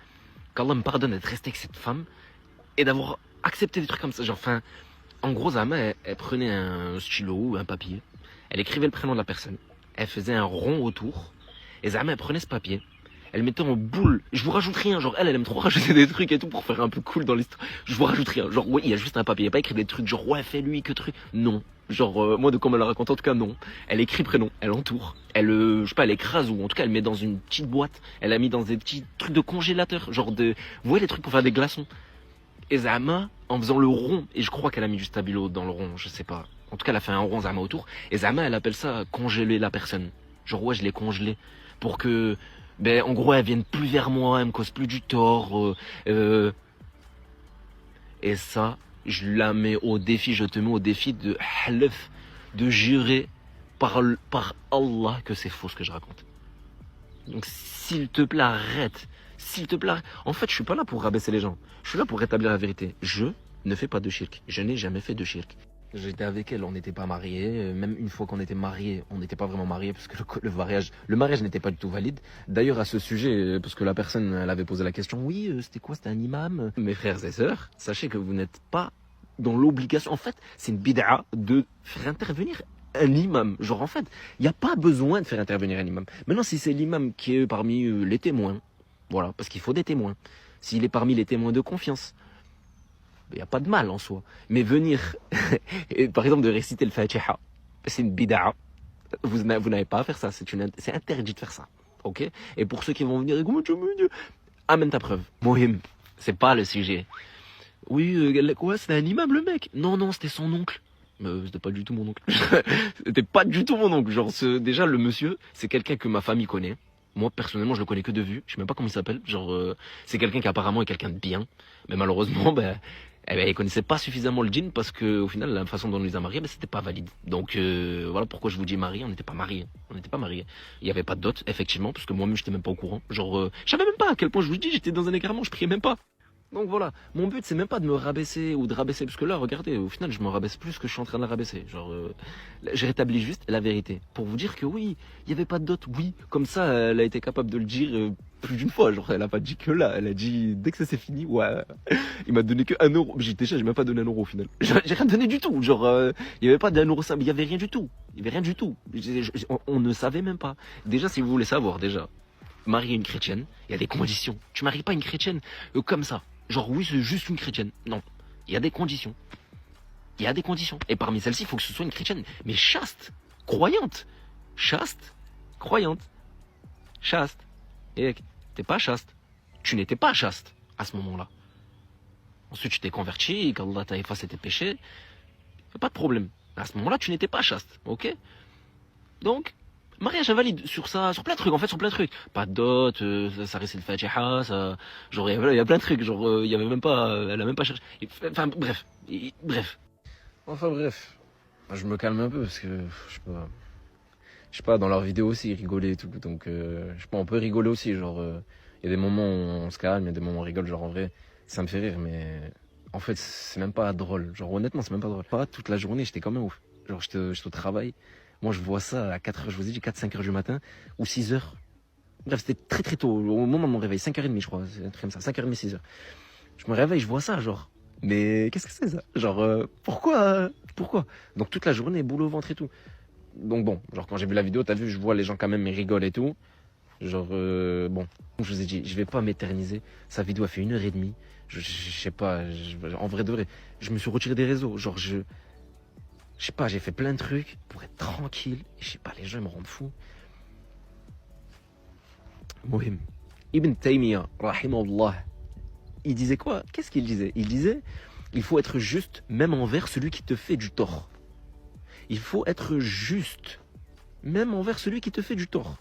[SPEAKER 4] me pardonne d'être resté avec cette femme. Et d'avoir accepté des trucs comme ça. Genre, enfin, en gros, Zama, elle prenait un stylo ou un papier. Elle écrivait le prénom de la personne. Elle faisait un rond autour. Et Zama, elle prenait ce papier. Elle mettait en boule. Je vous rajoute rien. Genre, elle aime trop rajouter des trucs et tout pour faire un peu cool dans l'histoire. Je vous rajoute rien. Genre, ouais, il y a juste un papier. Il n'y a pas écrit des trucs genre, ouais, fais-lui, que truc. Non. Genre, moi, de comme elle la raconte, en tout cas, non. Elle écrit prénom. Elle entoure. Elle, je sais pas, elle écrase ou en tout cas, elle met dans une petite boîte. Elle a mis dans des petits trucs de congélateur. Genre de, vous voyez les trucs pour faire des glaçons. Et Zama, en faisant le rond, et je crois qu'elle a mis du stabilo dans le rond, je sais pas. En tout cas, elle a fait un rond Zama autour. Et Zama, elle appelle ça congeler la personne. Genre, ouais, je l'ai congelée. Pour que, ben, en gros, elle vienne plus vers moi, elle me cause plus du tort. Et ça, je la mets au défi, je te mets au défi de halef, de jurer par Allah que c'est faux ce que je raconte. Donc, s'il te plaît, arrête. S'il te plaît, en fait, je suis pas là pour rabaisser les gens. Je suis là pour rétablir la vérité. Je ne fais pas de shirk. Je n'ai jamais fait de shirk. J'étais avec elle, on n'était pas mariés. Même une fois qu'on était mariés, on n'était pas vraiment mariés parce que le mariage n'était pas du tout valide. D'ailleurs, à ce sujet, parce que la personne, elle avait posé la question, oui, c'était quoi, c'était un imam? Mes frères et sœurs, sachez que vous n'êtes pas dans l'obligation. En fait, c'est une bid'a de faire intervenir un imam. Genre, en fait, il n'y a pas besoin de faire intervenir un imam. Maintenant, si c'est l'imam qui est parmi les témoins, voilà, parce qu'il faut des témoins. S'il est parmi les témoins de confiance, il n'y a pas de mal en soi. Mais venir, par exemple, de réciter le Fatiha, c'est une bid'a. Vous n'avez pas à faire ça. C'est interdit de faire ça. Ok? Et pour ceux qui vont venir, comment tu me dis? Amène ta preuve. Mohim, c'est pas le sujet. Oui, quoi, c'était un imam le mec? Non, c'était son oncle. C'était pas du tout mon oncle. C'était pas du tout mon oncle. Genre, déjà, le monsieur, c'est quelqu'un que ma famille connaît. Moi, personnellement, je le connais que de vue. Je sais même pas comment il s'appelle. Genre, c'est quelqu'un qui apparemment est quelqu'un de bien. Mais malheureusement, il connaissait pas suffisamment le djinn parce que, au final, la façon dont on les a mariés, c'était pas valide. Donc, voilà pourquoi je vous dis mariés. On n'était pas mariés. Il y avait pas de dot, effectivement, parce que moi-même, j'étais même pas au courant. Genre, je savais même pas à quel point je vous dis, j'étais dans un égarement, je priais même pas. Donc voilà, mon but c'est même pas de me rabaisser ou de rabaisser, parce que là regardez, au final je me rabaisse plus que je suis en train de la rabaisser. Genre, je rétablis juste la vérité pour vous dire que oui, il y avait pas de dot, oui, comme ça elle a été capable de le dire plus d'une fois. Genre elle a pas dit que là, elle a dit dès que ça c'est fini, ouais, il m'a donné que 1 euro. J'ai même pas donné 1 euro au final. J'ai rien donné du tout. Genre il y avait pas d'1 euro ça, il y avait rien du tout. Il y avait rien du tout. On ne savait même pas. Déjà si vous voulez savoir déjà. Marier une chrétienne, il y a des conditions. Tu maries pas une chrétienne comme ça. Genre oui, c'est juste une chrétienne. Non, il y a des conditions. Il y a des conditions. Et parmi celles-ci, il faut que ce soit une chrétienne, mais chaste, croyante. Chaste, croyante. Chaste. Et t'es pas chaste. Tu n'étais pas chaste à ce moment-là. Ensuite, tu t'es converti, qu'Allah t'a effacé tes péchés. Pas de problème. À ce moment-là, tu n'étais pas chaste. Ok? Donc, mariage invalide sur ça, sur plein de trucs, en fait, sur plein de trucs. Pas de dot, ça récite le Fatiha, ça, genre, il y a plein de trucs, genre, il y avait même pas, elle a même pas cherché. Enfin, bref. Enfin, bref. Je me calme un peu parce que, je sais pas, dans leurs vidéos aussi, ils rigolaient et tout, donc, je sais pas, on peut rigoler aussi, genre, il y a des moments où on se calme, il y a des moments où on rigole, genre, en vrai, ça me fait rire, mais, en fait, c'est même pas drôle. Genre, honnêtement, c'est même pas drôle. Pas toute la journée, j'étais quand même ouf. Genre, j'étais au travail. Moi, je vois ça à 4h, je vous ai dit 4-5 heures du matin, ou 6h. Bref, c'était très très tôt, au moment de mon réveil, 5h30 je crois, c'est un truc comme ça, 5h30, 6h. Je me réveille, je vois ça, genre, mais qu'est-ce que c'est ça? Genre, pourquoi? Donc toute la journée, boule au ventre et tout. Donc bon, genre quand j'ai vu la vidéo, t'as vu, je vois les gens quand même, ils rigolent et tout. Genre, bon, je vous ai dit, je vais pas m'éterniser, sa vidéo a fait 1h30, je sais pas, en vrai de vrai, je me suis retiré des réseaux, genre je sais pas, j'ai fait plein de trucs pour être tranquille. Et je sais pas, les gens me rendent fou. Mohim. Ibn Taymiyyah, rahimahullah, il disait quoi? Qu'est-ce qu'il disait? Il disait, il faut être juste même envers celui qui te fait du tort. Il faut être juste même envers celui qui te fait du tort.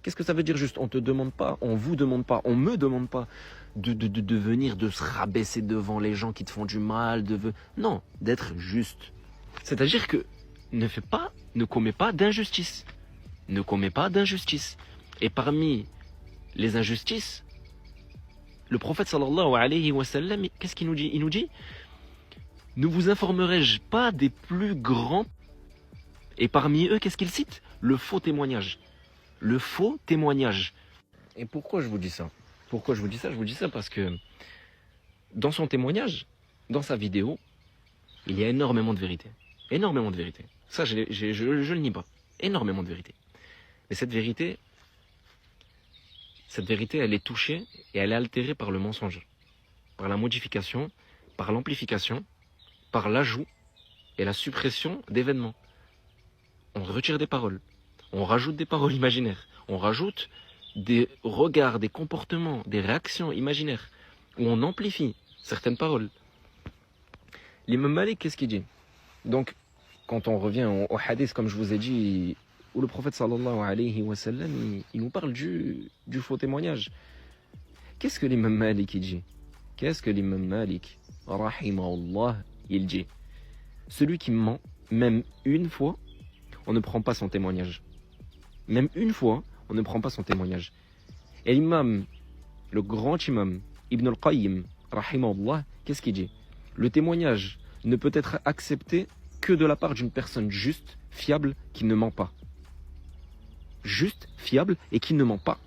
[SPEAKER 4] Qu'est-ce que ça veut dire juste? On te demande pas, on vous demande pas, on me demande pas de venir, de se rabaisser devant les gens qui te font du mal, non, d'être juste. C'est-à-dire que ne commets pas d'injustice. Ne commets pas d'injustice. Et parmi les injustices, le prophète sallallahu alayhi wa sallam, qu'est-ce qu'il nous dit? Il nous dit, ne vous informerai-je pas des plus grands? Et parmi eux, qu'est-ce qu'il cite? Le faux témoignage. Le faux témoignage. Et pourquoi je vous dis ça? Pourquoi je vous dis ça? Je vous dis ça parce que dans son témoignage, dans sa vidéo, il y a énormément de vérité. Énormément de vérité. Ça, je le nie pas. Énormément de vérité. Mais cette vérité, elle est touchée et elle est altérée par le mensonge, par la modification, par l'amplification, par l'ajout et la suppression d'événements. On retire des paroles, on rajoute des paroles imaginaires, on rajoute des regards, des comportements, des réactions imaginaires, où on amplifie certaines paroles. L'imam Malik, qu'est-ce qu'il dit? Donc, quand on revient au hadith, comme je vous ai dit, où le prophète sallallahu alayhi wa sallam, il nous parle du faux témoignage. Qu'est-ce que l'imam Malik dit? Qu'est-ce que l'imam Malik, rahimahullah, il dit? Celui qui ment, même une fois, on ne prend pas son témoignage. Même une fois, on ne prend pas son témoignage. Et l'imam, le grand imam, Ibn al-Qayyim, rahimahullah, qu'est-ce qu'il dit? Le témoignage ne peut être accepté que de la part d'une personne juste, fiable, qui ne ment pas. Juste, fiable et qui ne ment pas.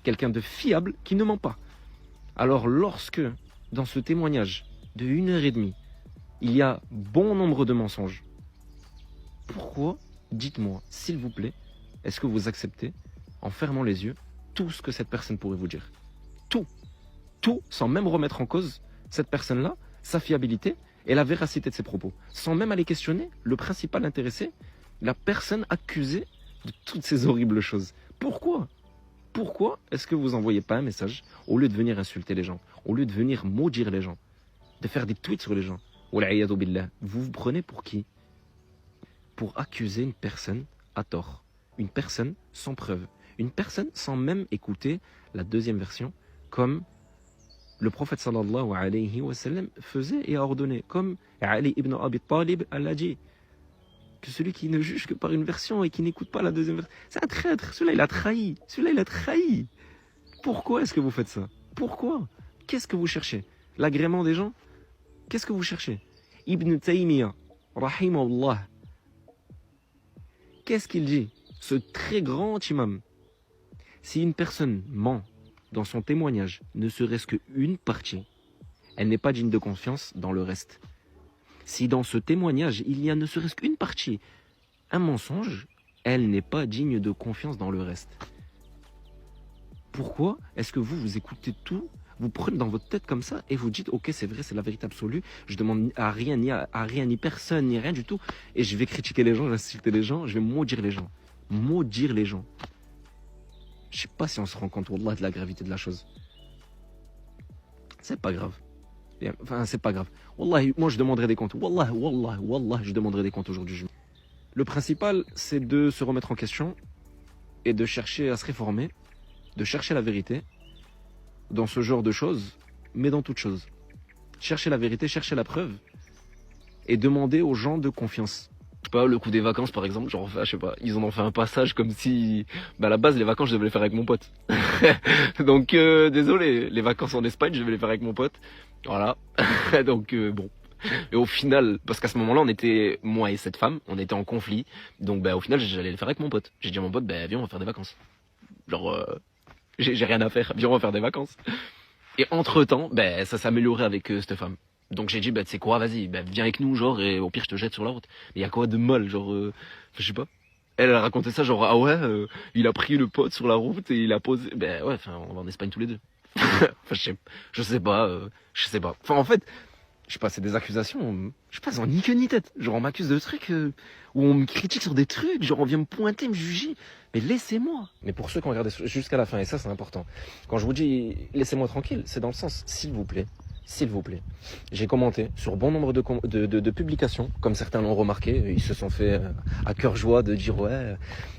[SPEAKER 4] Quelqu'un de fiable qui ne ment pas. Alors lorsque, dans ce témoignage de 1h30, il y a bon nombre de mensonges, pourquoi, dites-moi, s'il vous plaît, est-ce que vous acceptez, en fermant les yeux, tout ce que cette personne pourrait vous dire? Tout, sans même remettre en cause cette personne-là, sa fiabilité et la véracité de ses propos, sans même aller questionner le principal intéressé, la personne accusée de toutes ces horribles choses. Pourquoi est-ce que vous n'envoyez pas un message au lieu de venir insulter les gens, au lieu de venir maudire les gens, de faire des tweets sur les gens? Vous vous prenez pour qui? Pour accuser une personne à tort, une personne sans preuve, une personne sans même écouter la deuxième version, comme le prophète sallallahu alayhi wa sallam faisait et a ordonné, comme Ali ibn Abi Talib l'a dit, que celui qui ne juge que par une version et qui n'écoute pas la deuxième version, c'est un traître, celui-là il a trahi. Pourquoi est-ce que vous faites ça? Pourquoi? Qu'est-ce que vous cherchez? l'agrément des gens. Qu'est-ce que vous cherchez? Ibn Taymiyyah, rahimahullah, qu'est-ce qu'il dit? Ce très grand imam. Si une personne ment dans son témoignage, ne serait-ce qu'une partie, elle n'est pas digne de confiance dans le reste. Si dans ce témoignage, il y a ne serait-ce qu'une partie, un mensonge, elle n'est pas digne de confiance dans le reste. Pourquoi est-ce que vous écoutez tout, vous prenez dans votre tête comme ça et vous dites ok c'est vrai, c'est la vérité absolue, je demande à rien, ni personne, ni rien du tout, et je vais critiquer les gens, j'insulte les gens, je vais maudire les gens. Maudire les gens. Je sais pas si on se rend compte wallah, de la gravité de la chose. C'est pas grave. Enfin, c'est pas grave. Wallah, moi je demanderai des comptes. Wallah, je demanderai des comptes aujourd'hui. Le principal, c'est de se remettre en question et de chercher à se réformer, de chercher la vérité dans ce genre de choses, mais dans toute chose. Chercher la vérité, chercher la preuve et demander aux gens de confiance. Je sais pas, le coup des vacances par exemple, genre, je sais pas, ils en ont fait un passage comme si, à la base les vacances je devais les faire avec mon pote. Donc désolé, les vacances en Espagne je devais les faire avec mon pote. Voilà. Donc bon. Et au final, parce qu'à ce moment-là on était, moi et cette femme, on était en conflit. Donc au final j'allais les faire avec mon pote. J'ai dit à mon pote, viens on va faire des vacances. Genre, j'ai rien à faire, viens on va faire des vacances. Et entre temps, ça s'est amélioré avec cette femme. Donc j'ai dit, tu sais quoi, vas-y, viens avec nous, genre, et au pire je te jette sur la route. Mais y a quoi de mal, genre, je sais pas. Elle a raconté ça, genre, ah ouais, il a pris le pote sur la route et il a posé. Ouais, enfin, on va en Espagne tous les deux. Enfin, je sais pas. Enfin, en fait, je sais pas, c'est des accusations, je sais pas, sans ni queue ni tête. Genre, on m'accuse de trucs, où on me critique sur des trucs, genre, on vient me pointer, me juger. Mais laissez-moi. Mais pour ceux qui ont regardé jusqu'à la fin, et ça c'est important, quand je vous dis laissez-moi tranquille, c'est dans le sens, s'il vous plaît. J'ai commenté sur bon nombre de publications, comme certains l'ont remarqué, ils se sont fait à cœur joie de dire ouais,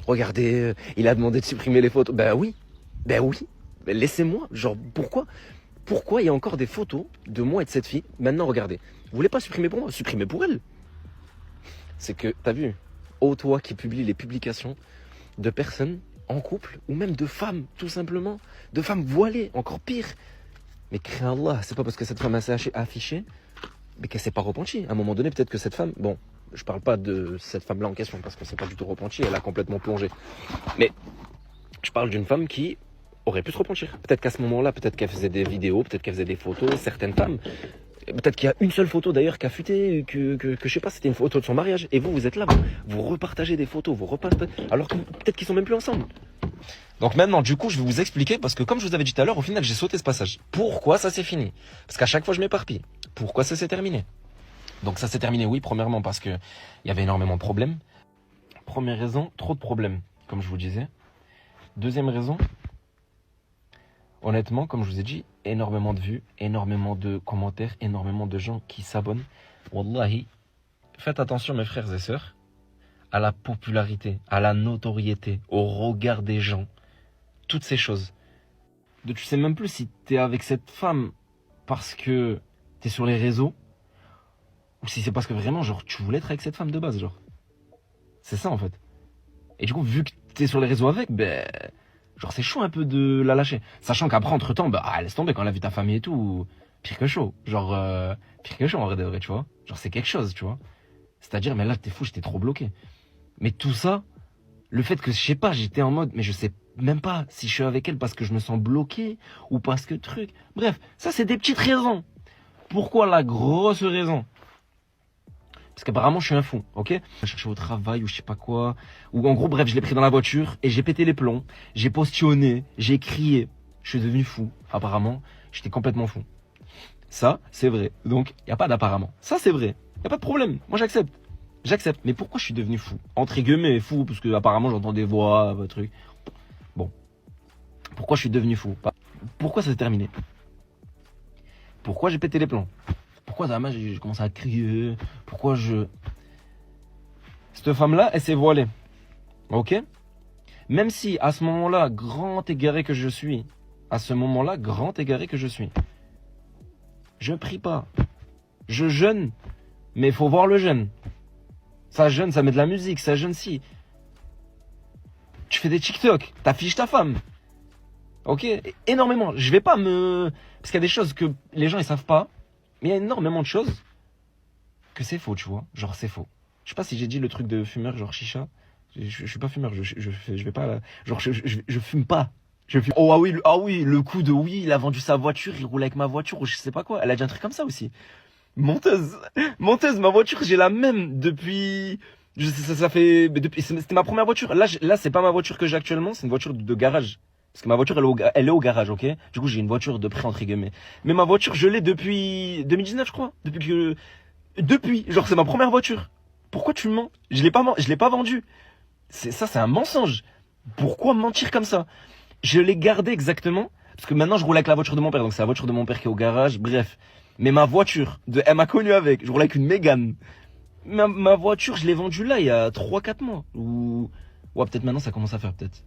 [SPEAKER 4] regardez, il a demandé de supprimer les photos. Oui, mais laissez-moi, genre pourquoi il y a encore des photos de moi et de cette fille? Maintenant regardez, vous voulez pas supprimer pour moi, supprimez pour elle. C'est que, t'as vu, toi qui publie les publications de personnes en couple, ou même de femmes, tout simplement, de femmes voilées, encore pire. Mais crains Allah, c'est pas parce que cette femme s'est affichée, mais qu'elle s'est pas repentie. À un moment donné, peut-être que cette femme, bon, je parle pas de cette femme-là en question, parce qu'on s'est pas du tout repenti, elle a complètement plongé. Mais je parle d'une femme qui aurait pu se repentir. Peut-être qu'à ce moment-là, peut-être qu'elle faisait des vidéos, peut-être qu'elle faisait des photos, certaines femmes. Peut-être qu'il y a une seule photo d'ailleurs qui a fuité, que je sais pas, c'était une photo de son mariage. Et vous êtes là, vous repartagez des photos, vous repartagez, alors que peut-être qu'ils sont même plus ensemble. Donc maintenant, du coup, je vais vous expliquer, parce que comme je vous avais dit tout à l'heure, au final, j'ai sauté ce passage. Pourquoi ça s'est fini? Parce qu'à chaque fois, je m'éparpille. Pourquoi ça s'est terminé? Donc ça s'est terminé, oui, premièrement, parce que il y avait énormément de problèmes. Première raison, trop de problèmes, comme je vous disais. Deuxième raison, honnêtement, comme je vous ai dit, énormément de vues, énormément de commentaires, énormément de gens qui s'abonnent. Wallahi, faites attention mes frères et sœurs, à la popularité, à la notoriété, au regard des gens, toutes ces choses. Tu sais même plus si t'es avec cette femme parce que t'es sur les réseaux, ou si c'est parce que vraiment, genre, tu voulais être avec cette femme de base, genre. C'est ça en fait. Et du coup, vu que t'es sur les réseaux avec, genre c'est chaud un peu de la lâcher. Sachant qu'après, entre-temps, laisse tomber quand elle a vu ta famille et tout, pire que chaud. Genre, pire que chaud en vrai de vrai, tu vois. Genre c'est quelque chose, tu vois. C'est-à-dire, mais là, t'es fou, j'étais trop bloqué. Mais tout ça, le fait que, je sais pas, j'étais en mode, mais je sais même pas si je suis avec elle parce que je me sens bloqué ou parce que truc. Bref, ça c'est des petites raisons. Pourquoi la grosse raison? Parce qu'apparemment je suis un fou, ok? Je cherchais au travail ou je sais pas quoi. Ou en gros, bref, je l'ai pris dans la voiture et j'ai pété les plombs. J'ai postillonné, j'ai crié. Je suis devenu fou. Apparemment, j'étais complètement fou. Ça, c'est vrai. Donc, il n'y a pas d'apparemment. Ça, c'est vrai. Il n'y a pas de problème. Moi, j'accepte. J'accepte. Mais pourquoi je suis devenu fou? Entre guillemets, fou, parce que apparemment j'entends des voix, truc. Bon. Pourquoi je suis devenu fou? Pourquoi ça s'est terminé? Pourquoi j'ai pété les plombs? Pourquoi demain j'ai commencé à crier? Pourquoi je... Cette femme-là, elle s'est voilée. Ok? Même si, à ce moment-là, grand égaré que je suis, je prie pas. Je jeûne, mais il faut voir le jeûne. Ça jeûne, ça met de la musique, ça jeûne si. Tu fais des TikTok, t'affiches ta femme. Ok, énormément. Je vais pas me... Parce qu'il y a des choses que les gens ils savent pas, mais il y a énormément de choses que c'est faux, tu vois. Genre c'est faux. Je sais pas si j'ai dit le truc de fumeur, genre chicha. Je suis pas fumeur, je vais pas... Genre je fume pas. Je fume. Oh ah oui, le coup de oui, il a vendu sa voiture, il roule avec ma voiture, ou je sais pas quoi. Elle a dit un truc comme ça aussi. Menteuse, ma voiture, j'ai la même depuis... ça fait... C'était ma première voiture. Là c'est pas ma voiture que j'ai actuellement, c'est une voiture de garage. Parce que ma voiture, elle est au garage, ok? Du coup, j'ai une voiture de prêt, entre guillemets. Mais ma voiture, je l'ai depuis 2019, je crois. Genre, c'est ma première voiture. Pourquoi tu me mens? Je l'ai pas vendue. C'est un mensonge. Pourquoi mentir comme ça? Je l'ai gardée exactement. Parce que maintenant, je roule avec la voiture de mon père. Donc, c'est la voiture de mon père qui est au garage. Bref. Mais ma voiture, elle m'a connu avec. Je roule avec une Mégane. Ma voiture, je l'ai vendue là, il y a 3-4 mois. Ou... Ouais, peut-être maintenant, ça commence à faire, peut-être.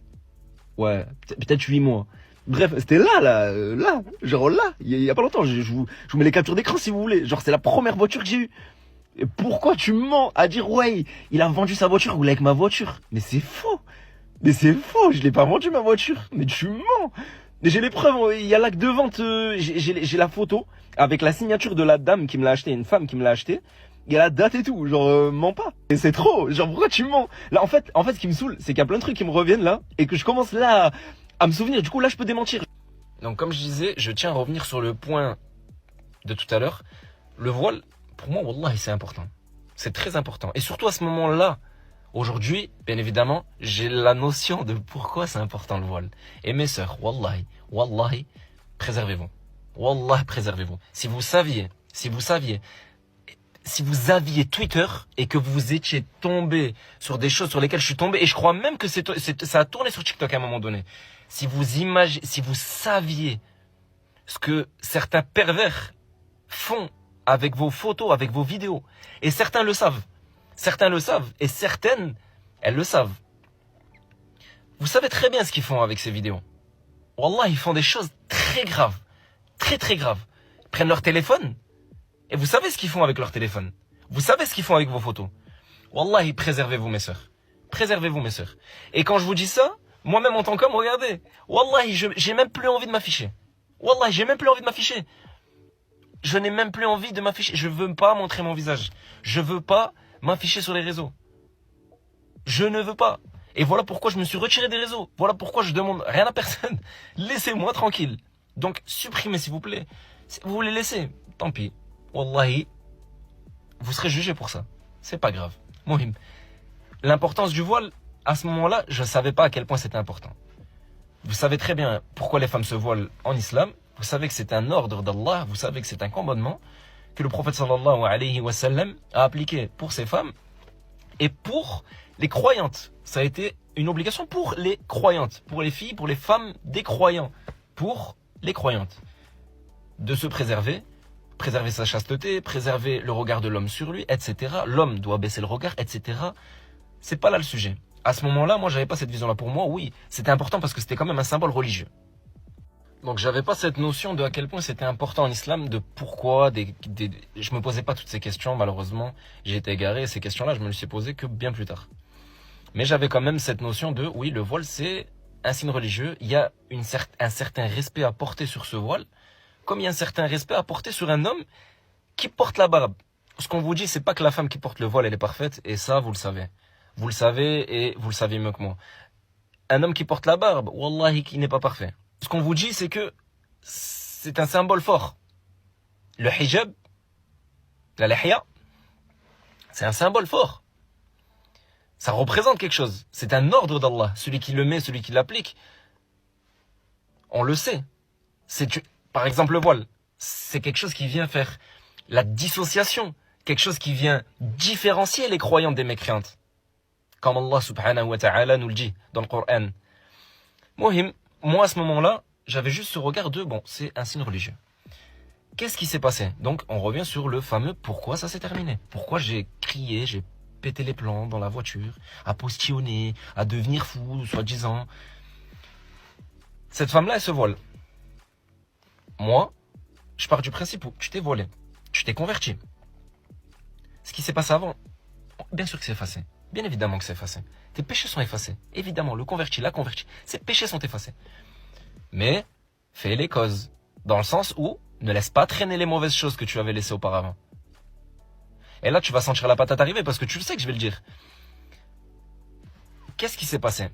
[SPEAKER 4] Ouais, peut-être 8 mois. Bref, c'était là, genre là, il y a pas longtemps, je vous mets les captures d'écran si vous voulez. Genre c'est la première voiture que j'ai eue. Et pourquoi tu me mens à dire ouais, il a vendu sa voiture, roule avec ma voiture? Mais c'est faux. Je l'ai pas vendu ma voiture. Mais tu mens. Mais j'ai les preuves, il y a l'acte de vente, j'ai la photo avec la signature de la dame qui me l'a acheté, une femme qui me l'a acheté. Il y a la date et tout, genre mens pas. Et c'est trop, genre pourquoi tu mens? Là en fait ce qui me saoule, c'est qu'il y a plein de trucs qui me reviennent là et que je commence là à me souvenir. Du coup là je peux démentir. Donc comme je disais, je tiens à revenir sur le point de tout à l'heure. Le voile, pour moi, wallah, c'est important. C'est très important. Et surtout à ce moment-là, aujourd'hui, bien évidemment, j'ai la notion de pourquoi c'est important le voile. Et mes sœurs, wallahi, préservez-vous. Wallah, préservez-vous. Si vous aviez Twitter et que vous étiez tombé sur des choses sur lesquelles je suis tombé, et je crois même que ça a tourné sur TikTok à un moment donné. Si vous saviez ce que certains pervers font avec vos photos, avec vos vidéos, et certains le savent, et certaines, elles le savent. Vous savez très bien ce qu'ils font avec ces vidéos. Wallah, ils font des choses très graves, très graves. Ils prennent leur téléphone. Et vous savez ce qu'ils font avec leur téléphone. Vous savez ce qu'ils font avec vos photos. Wallahi, préservez-vous mes sœurs. Préservez-vous mes sœurs. Et quand je vous dis ça, moi-même en tant qu'homme, regardez. Wallahi, j'ai même plus envie de m'afficher. Wallahi, j'ai même plus envie de m'afficher. Je n'ai même plus envie de m'afficher. Je veux pas montrer mon visage. Je veux pas m'afficher sur les réseaux. Je ne veux pas. Et voilà pourquoi je me suis retiré des réseaux. Voilà pourquoi je demande rien à personne. Laissez-moi tranquille. Donc, supprimez s'il vous plaît. Si vous voulez laisser, tant pis. Wallahi, vous serez jugé pour ça. C'est pas grave. Mohim. L'importance du voile, à ce moment-là, je ne savais pas à quel point c'était important. Vous savez très bien pourquoi les femmes se voilent en islam. Vous savez que c'est un ordre d'Allah. Vous savez que c'est un commandement que le prophète sallallahu alayhi wa sallam a appliqué pour ces femmes et pour les croyantes. Ça a été une obligation pour les croyantes, pour les filles, pour les femmes des croyants, pour les croyantes, de se préserver sa chasteté, préserver le regard de l'homme sur lui, etc. L'homme doit baisser le regard, etc. C'est pas là le sujet. À ce moment-là, moi, j'avais pas cette vision-là. Pour moi, oui, c'était important parce que c'était quand même un symbole religieux. Donc, j'avais pas cette notion de à quel point c'était important en islam, de pourquoi, je me posais pas toutes ces questions, malheureusement. J'ai été égaré, et ces questions-là, je me les suis posées que bien plus tard. Mais j'avais quand même cette notion de, oui, le voile, c'est un signe religieux. Il y a un certain respect à porter sur ce voile, comme il y a un certain respect à porter sur un homme qui porte la barbe. Ce qu'on vous dit, c'est pas que la femme qui porte le voile, elle est parfaite, et ça, vous le savez. Vous le savez, et vous le savez mieux que moi. Un homme qui porte la barbe, wallahi, qui n'est pas parfait. Ce qu'on vous dit, c'est que c'est un symbole fort. Le hijab, la lihya, c'est un symbole fort. Ça représente quelque chose. C'est un ordre d'Allah. Celui qui le met, celui qui l'applique, on le sait. Par exemple, le voile, c'est quelque chose qui vient faire la dissociation, quelque chose qui vient différencier les croyants des mécréantes. Comme Allah subhanahu wa ta'ala nous le dit dans le Coran. Mohim, moi à ce moment-là, j'avais juste ce regard de, bon, c'est un signe religieux. Qu'est-ce qui s'est passé? Donc, on revient sur le fameux pourquoi ça s'est terminé. Pourquoi j'ai crié, j'ai pété les plombs dans la voiture, à postillonner, à devenir fou, soi-disant. Cette femme-là, elle se voile. Moi, je pars du principe où tu t'es voilé, tu t'es converti. Ce qui s'est passé avant, bien sûr que c'est effacé. Bien évidemment que c'est effacé. Tes péchés sont effacés. Évidemment, le converti, la convertie, ses péchés sont effacés. Mais fais les causes. Dans le sens où ne laisse pas traîner les mauvaises choses que tu avais laissées auparavant. Et là, tu vas sentir la patate arriver parce que tu le sais que je vais le dire. Qu'est-ce qui s'est passé?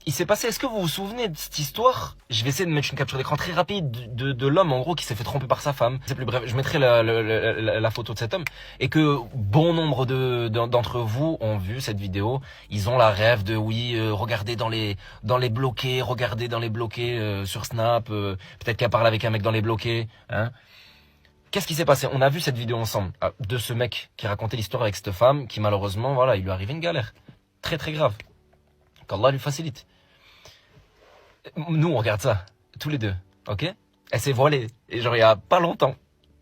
[SPEAKER 4] Il s'est passé, est-ce que vous vous souvenez de cette histoire? Je vais essayer de mettre une capture d'écran très rapide de l'homme, en gros, qui s'est fait tromper par sa femme. C'est plus bref, je mettrai la photo de cet homme. Et que bon nombre d'entre vous ont vu cette vidéo. Ils ont la rêve de, oui, regarder dans les bloqués, regarder dans les bloqués sur Snap. Peut-être qu'elle parle avec un mec dans les bloqués. Hein. Qu'est-ce qui s'est passé? On a vu cette vidéo ensemble de ce mec qui racontait l'histoire avec cette femme qui, malheureusement, voilà, il lui est arrivé une galère. Très, très grave. Qu'Allah lui facilite. Nous, on regarde ça, tous les deux, ok? Elle s'est voilée, et genre il y a pas longtemps,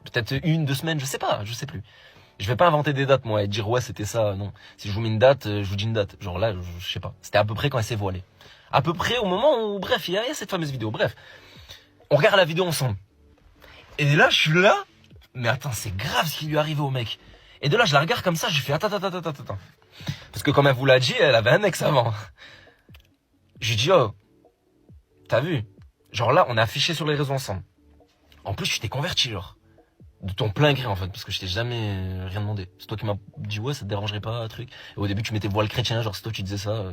[SPEAKER 4] peut-être 1-2 semaines, je sais pas, je sais plus. Je vais pas inventer des dates, moi, et dire ouais, c'était ça, non. Si je vous mets une date, je vous dis une date. Genre là, je sais pas. C'était à peu près quand elle s'est voilée. À peu près au moment où, bref, il y a cette fameuse vidéo, bref. On regarde la vidéo ensemble. Et là, je suis là, mais attends, c'est grave ce qui lui est arrivé au mec. Et de là, je la regarde comme ça, je fais attends. Parce que comme elle vous l'a dit, elle avait un ex avant. J'ai dit, oh, t'as vu? Genre là, on a affiché sur les réseaux ensemble. En plus, tu t'es converti, genre. De ton plein gré, en fait, parce que je t'ai jamais rien demandé. C'est toi qui m'as dit, ouais, ça te dérangerait pas, truc. Et au début, tu mettais voile chrétien, genre, c'est toi qui disais ça.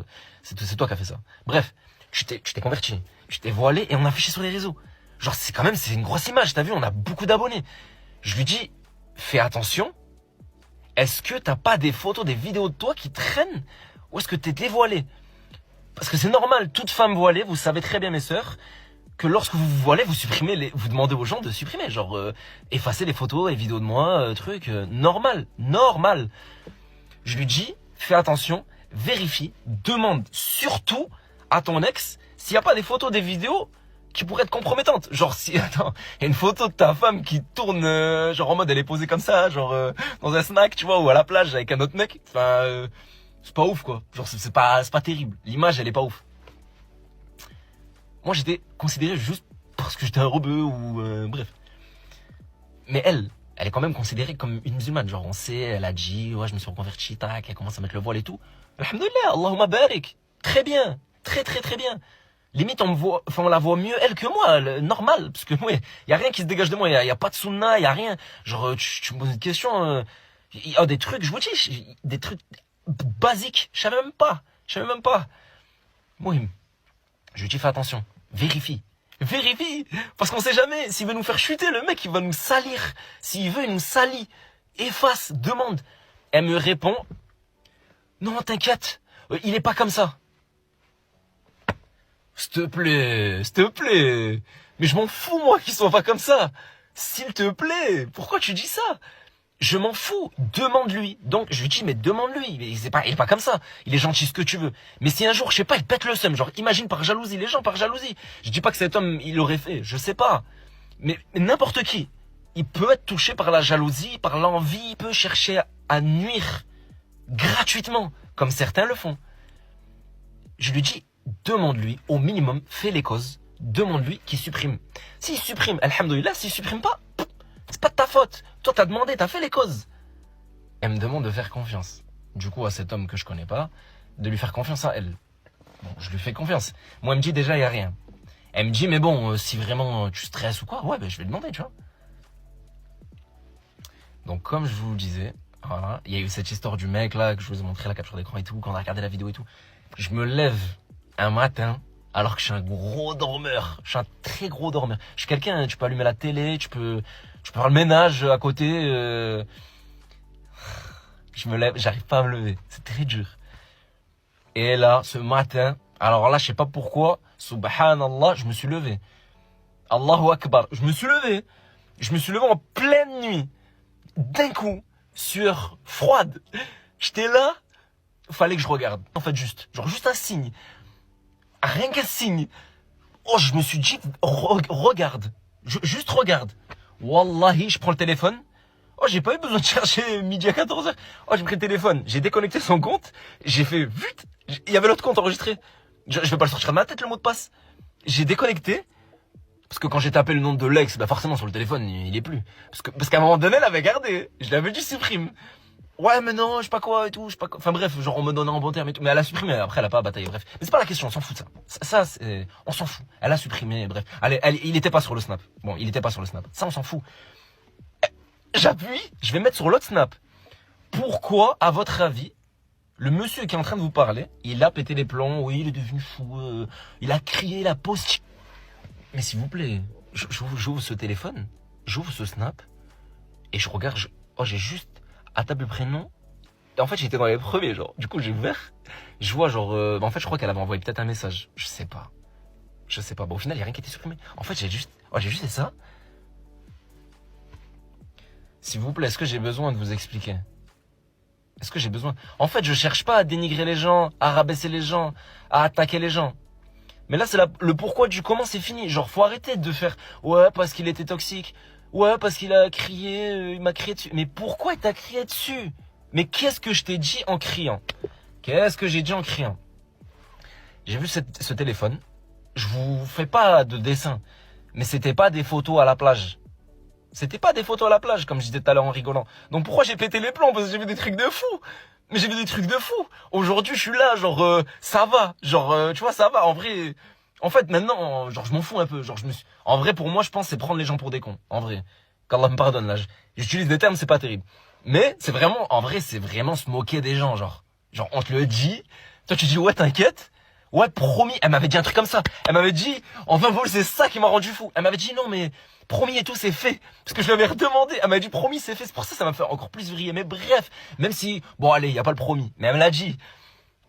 [SPEAKER 4] C'est toi qui as fait ça. Bref, tu t'es converti. Tu t'es voilé et on a affiché sur les réseaux. Genre, c'est une grosse image, t'as vu? On a beaucoup d'abonnés. Je lui dis, fais attention. Est-ce que t'as pas des photos, des vidéos de toi qui traînent? Ou est-ce que t'es dévoilé? Parce que c'est normal, toute femme voilée, vous savez très bien mes sœurs, que lorsque vous vous voilez, vous demandez aux gens de supprimer, genre effacer les photos et vidéos de moi, normal. Je lui dis, fais attention, vérifie, demande surtout à ton ex s'il n'y a pas des photos, des vidéos qui pourraient être compromettantes. Genre si, attends, il y a une photo de ta femme qui tourne, genre en mode elle est posée comme ça, genre dans un snack, tu vois, ou à la plage avec un autre mec, enfin... c'est pas ouf quoi, genre c'est pas terrible, l'image elle est pas ouf. Moi j'étais considéré juste parce que j'étais un rebeu ou bref. Mais elle est quand même considérée comme une musulmane, genre on sait, elle a dit ouais je me suis reconverti, tac, elle commence à mettre le voile et tout. Alhamdoulilah, Allahumma barik, très bien, très bien. Limite on la voit mieux elle que moi, normal, parce que moi y a rien qui se dégage de moi, y a pas de sunna, y a rien. Genre tu me poses une question, y a des trucs, je vous dis, des trucs basique, je savais même pas. Moi, je lui dis fais attention, vérifie, parce qu'on sait jamais, s'il veut nous faire chuter, le mec il va nous salir, s'il veut il nous salit, efface, demande. Elle me répond, non t'inquiète, il est pas comme ça. S'il te plaît, mais je m'en fous moi qu'il soit pas comme ça, s'il te plaît, pourquoi tu dis ça? Je m'en fous, demande-lui. Donc, je lui dis, mais demande-lui. Il est pas comme ça. Il est gentil, ce que tu veux. Mais si un jour, je sais pas, il pète le seum, genre, imagine par jalousie, les gens par jalousie. Je dis pas que cet homme, il l'aurait fait, je sais pas. Mais n'importe qui, il peut être touché par la jalousie, par l'envie, il peut chercher à nuire gratuitement, comme certains le font. Je lui dis, demande-lui, au minimum, fais les causes, demande-lui qu'il supprime. S'il supprime, alhamdoulilah, s'il supprime pas, c'est pas de ta faute. Toi, t'as demandé, t'as fait les causes. Elle me demande de faire confiance. Du coup, à cet homme que je connais pas, de lui faire confiance à elle. Bon, je lui fais confiance. Moi, elle me dit déjà, il y a rien. Elle me dit, mais bon, si vraiment tu stresses ou quoi, ouais, ben, je vais demander, tu vois. Donc, comme je vous le disais, voilà, il y a eu cette histoire du mec, là, que je vous ai montré la capture d'écran et tout, quand on a regardé la vidéo et tout. Je me lève un matin, alors que je suis un gros dormeur. Je suis un très gros dormeur. Je suis quelqu'un, tu peux allumer la télé, tu peux faire le ménage à côté. Je me lève, j'arrive pas à me lever. C'est très dur. Et là, ce matin, alors là, je sais pas pourquoi, subhanallah, je me suis levé. Allahu Akbar. Je me suis levé en pleine nuit. D'un coup, sueur froide. J'étais là, fallait que je regarde. En fait, juste un signe. Rien qu'un signe. Oh, je me suis dit, regarde. Juste regarde. Wallahi, je prends le téléphone. Oh, j'ai pas eu besoin de chercher midi à 14h. Oh, j'ai pris le téléphone. J'ai déconnecté son compte. J'ai fait, vite. Il y avait l'autre compte enregistré. Je vais pas le sortir de ma tête, le mot de passe. J'ai déconnecté. Parce que quand j'ai tapé le nom de l'ex, bah forcément sur le téléphone, il est plus. Parce qu'à un moment donné, elle avait gardé. Je l'avais dit supprime.
[SPEAKER 6] Ouais, mais non, je sais pas quoi et tout, je sais pas quoi. Enfin bref, genre on me donnait en bon terme et tout. Mais elle a supprimé, après elle a pas bataillé, bref. Mais c'est pas la question, on s'en fout de ça. On s'en fout. Elle a supprimé, bref. Il était pas sur le snap. Bon, il était pas sur le snap. Ça, on s'en fout. J'appuie, je vais mettre sur l'autre snap. Pourquoi, à votre avis, le monsieur qui est en train de vous parler, il a pété les plombs, oui, il est devenu fou, il a crié la poste. Mais s'il vous plaît, j'ouvre ce téléphone, j'ouvre ce snap, et je regarde, j'ai juste à table prénom. Et en fait, j'étais dans les premiers, genre. Du coup, j'ai ouvert. Je vois, genre, en fait, je crois qu'elle avait envoyé peut-être un message. Je sais pas. Bon, au final, il n'y a rien qui était supprimé. En fait, j'ai juste fait ça. S'il vous plaît, est-ce que j'ai besoin de vous expliquer? Est-ce que j'ai besoin? En fait, je cherche pas à dénigrer les gens, à rabaisser les gens, à attaquer les gens. Mais là, c'est le pourquoi du comment, c'est fini. Genre, faut arrêter de faire, ouais, parce qu'il était toxique. Ouais, parce qu'il a crié, il m'a crié dessus. Mais pourquoi il t'a crié dessus? Mais qu'est-ce que je t'ai dit en criant? Qu'est-ce que j'ai dit en criant? J'ai vu ce téléphone. Je vous fais pas de dessin. Mais c'était pas des photos à la plage. C'était pas des photos à la plage, comme je disais tout à l'heure en rigolant. Donc pourquoi j'ai pété les plombs? Parce que j'ai vu des trucs de fou. Mais j'ai vu des trucs de fou. Aujourd'hui, je suis là, genre, ça va. Genre, tu vois, ça va. En vrai, en fait, maintenant, genre, je m'en fous un peu. Genre, en vrai, pour moi, je pense, c'est prendre les gens pour des cons. En vrai. Qu'Allah me pardonne, là. J'utilise des termes, c'est pas terrible. Mais, c'est vraiment, en vrai, c'est vraiment se moquer des gens, genre. Genre, on te le dit. Toi, tu dis, ouais, t'inquiète. Ouais, promis. Elle m'avait dit un truc comme ça. Elle m'avait dit, en 20 vols, c'est ça qui m'a rendu fou. Elle m'avait dit, non, mais, promis et tout, c'est fait. Parce que je lui avais redemandé. Elle m'a dit, promis, c'est fait. C'est pour ça, ça m'a fait encore plus vriller. Mais bref. Même si, bon, allez, y a pas le promis. Mais elle me l'a dit.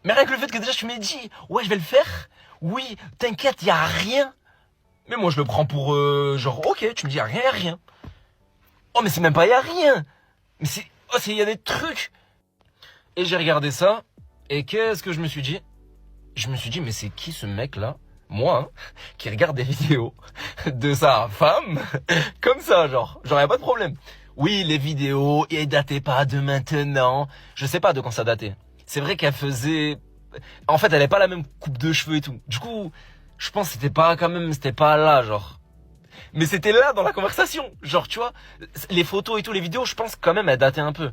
[SPEAKER 6] Mais rien que le fait que déjà, tu m'aies dit, ouais, je vais le faire. Oui, t'inquiète, y a rien. Mais moi, je le prends pour, genre, ok, tu me dis, y a rien. Oh, mais c'est même pas y a rien. Mais y a des trucs. Et j'ai regardé ça. Et qu'est-ce que je me suis dit? Je me suis dit, mais c'est qui ce mec-là? Moi, hein, qui regarde des vidéos de sa femme, comme ça, genre y a pas de problème. Oui, les vidéos, elles dataient pas de maintenant. Je sais pas de quand ça datait. C'est vrai qu'elle faisait, en fait, elle avait pas la même coupe de cheveux et tout. Du coup, je pense que c'était pas là, genre. Mais c'était là dans la conversation. Genre, tu vois, les photos et tout, les vidéos, je pense quand même, elles dataient un peu.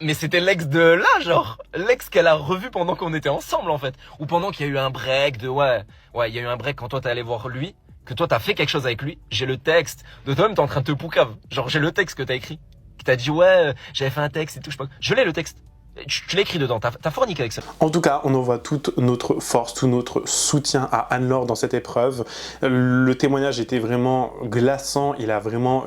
[SPEAKER 6] Mais c'était l'ex de là, genre. L'ex qu'elle a revu pendant qu'on était ensemble, en fait. Ou pendant qu'il y a eu un break de, ouais, il y a eu un break quand toi t'es allé voir lui, que toi t'as fait quelque chose avec lui. J'ai le texte de toi-même, t'es en train de te poucave. Genre, j'ai le texte que t'as écrit. Qui t'a dit, ouais, j'avais fait un texte et tout, je sais pas. Je l'ai, le texte. Tu l'as écrit dedans, t'as forniqué avec ça.
[SPEAKER 1] En tout cas, on envoie toute notre force, tout notre soutien à Anne-Laure dans cette épreuve. Le témoignage était vraiment glaçant, il a vraiment,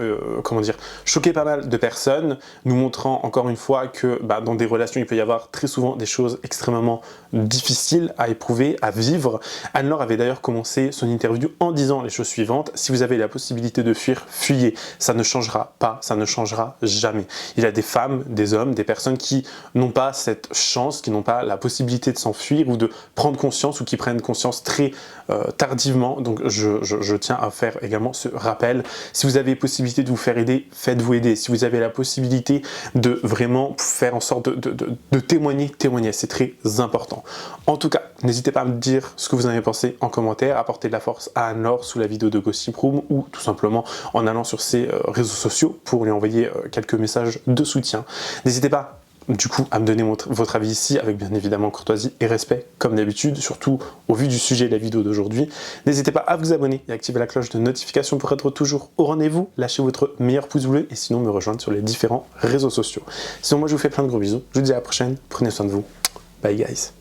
[SPEAKER 1] choqué pas mal de personnes, nous montrant encore une fois que dans des relations, il peut y avoir très souvent des choses extrêmement difficiles à éprouver, à vivre. Anne-Laure avait d'ailleurs commencé son interview en disant les choses suivantes: si vous avez la possibilité de fuir, fuyez. Ça ne changera pas, ça ne changera jamais. Il y a des femmes, des hommes, des personnes qui n'ont pas cette chance, qui n'ont pas la possibilité de s'enfuir ou de prendre conscience, ou qui prennent conscience très tardivement. Donc je tiens à faire également ce rappel. Si vous avez possibilité de vous faire aider, faites-vous aider. Si vous avez la possibilité de vraiment faire en sorte de témoigner, c'est très important. En tout cas, n'hésitez pas à me dire ce que vous en avez pensé en commentaire, apporter de la force à Anne-Laure sous la vidéo de Gossip Room, ou tout simplement en allant sur ses réseaux sociaux pour lui envoyer quelques messages de soutien. N'hésitez pas du coup à me donner votre avis ici, avec bien évidemment courtoisie et respect comme d'habitude, surtout au vu du sujet de la vidéo d'aujourd'hui. N'hésitez pas à vous abonner et activer la cloche de notification pour être toujours au rendez-vous. Lâchez votre meilleur pouce bleu et sinon me rejoindre sur les différents réseaux sociaux. Sinon moi je vous fais plein de gros bisous, je vous dis à la prochaine, prenez soin de vous, bye guys.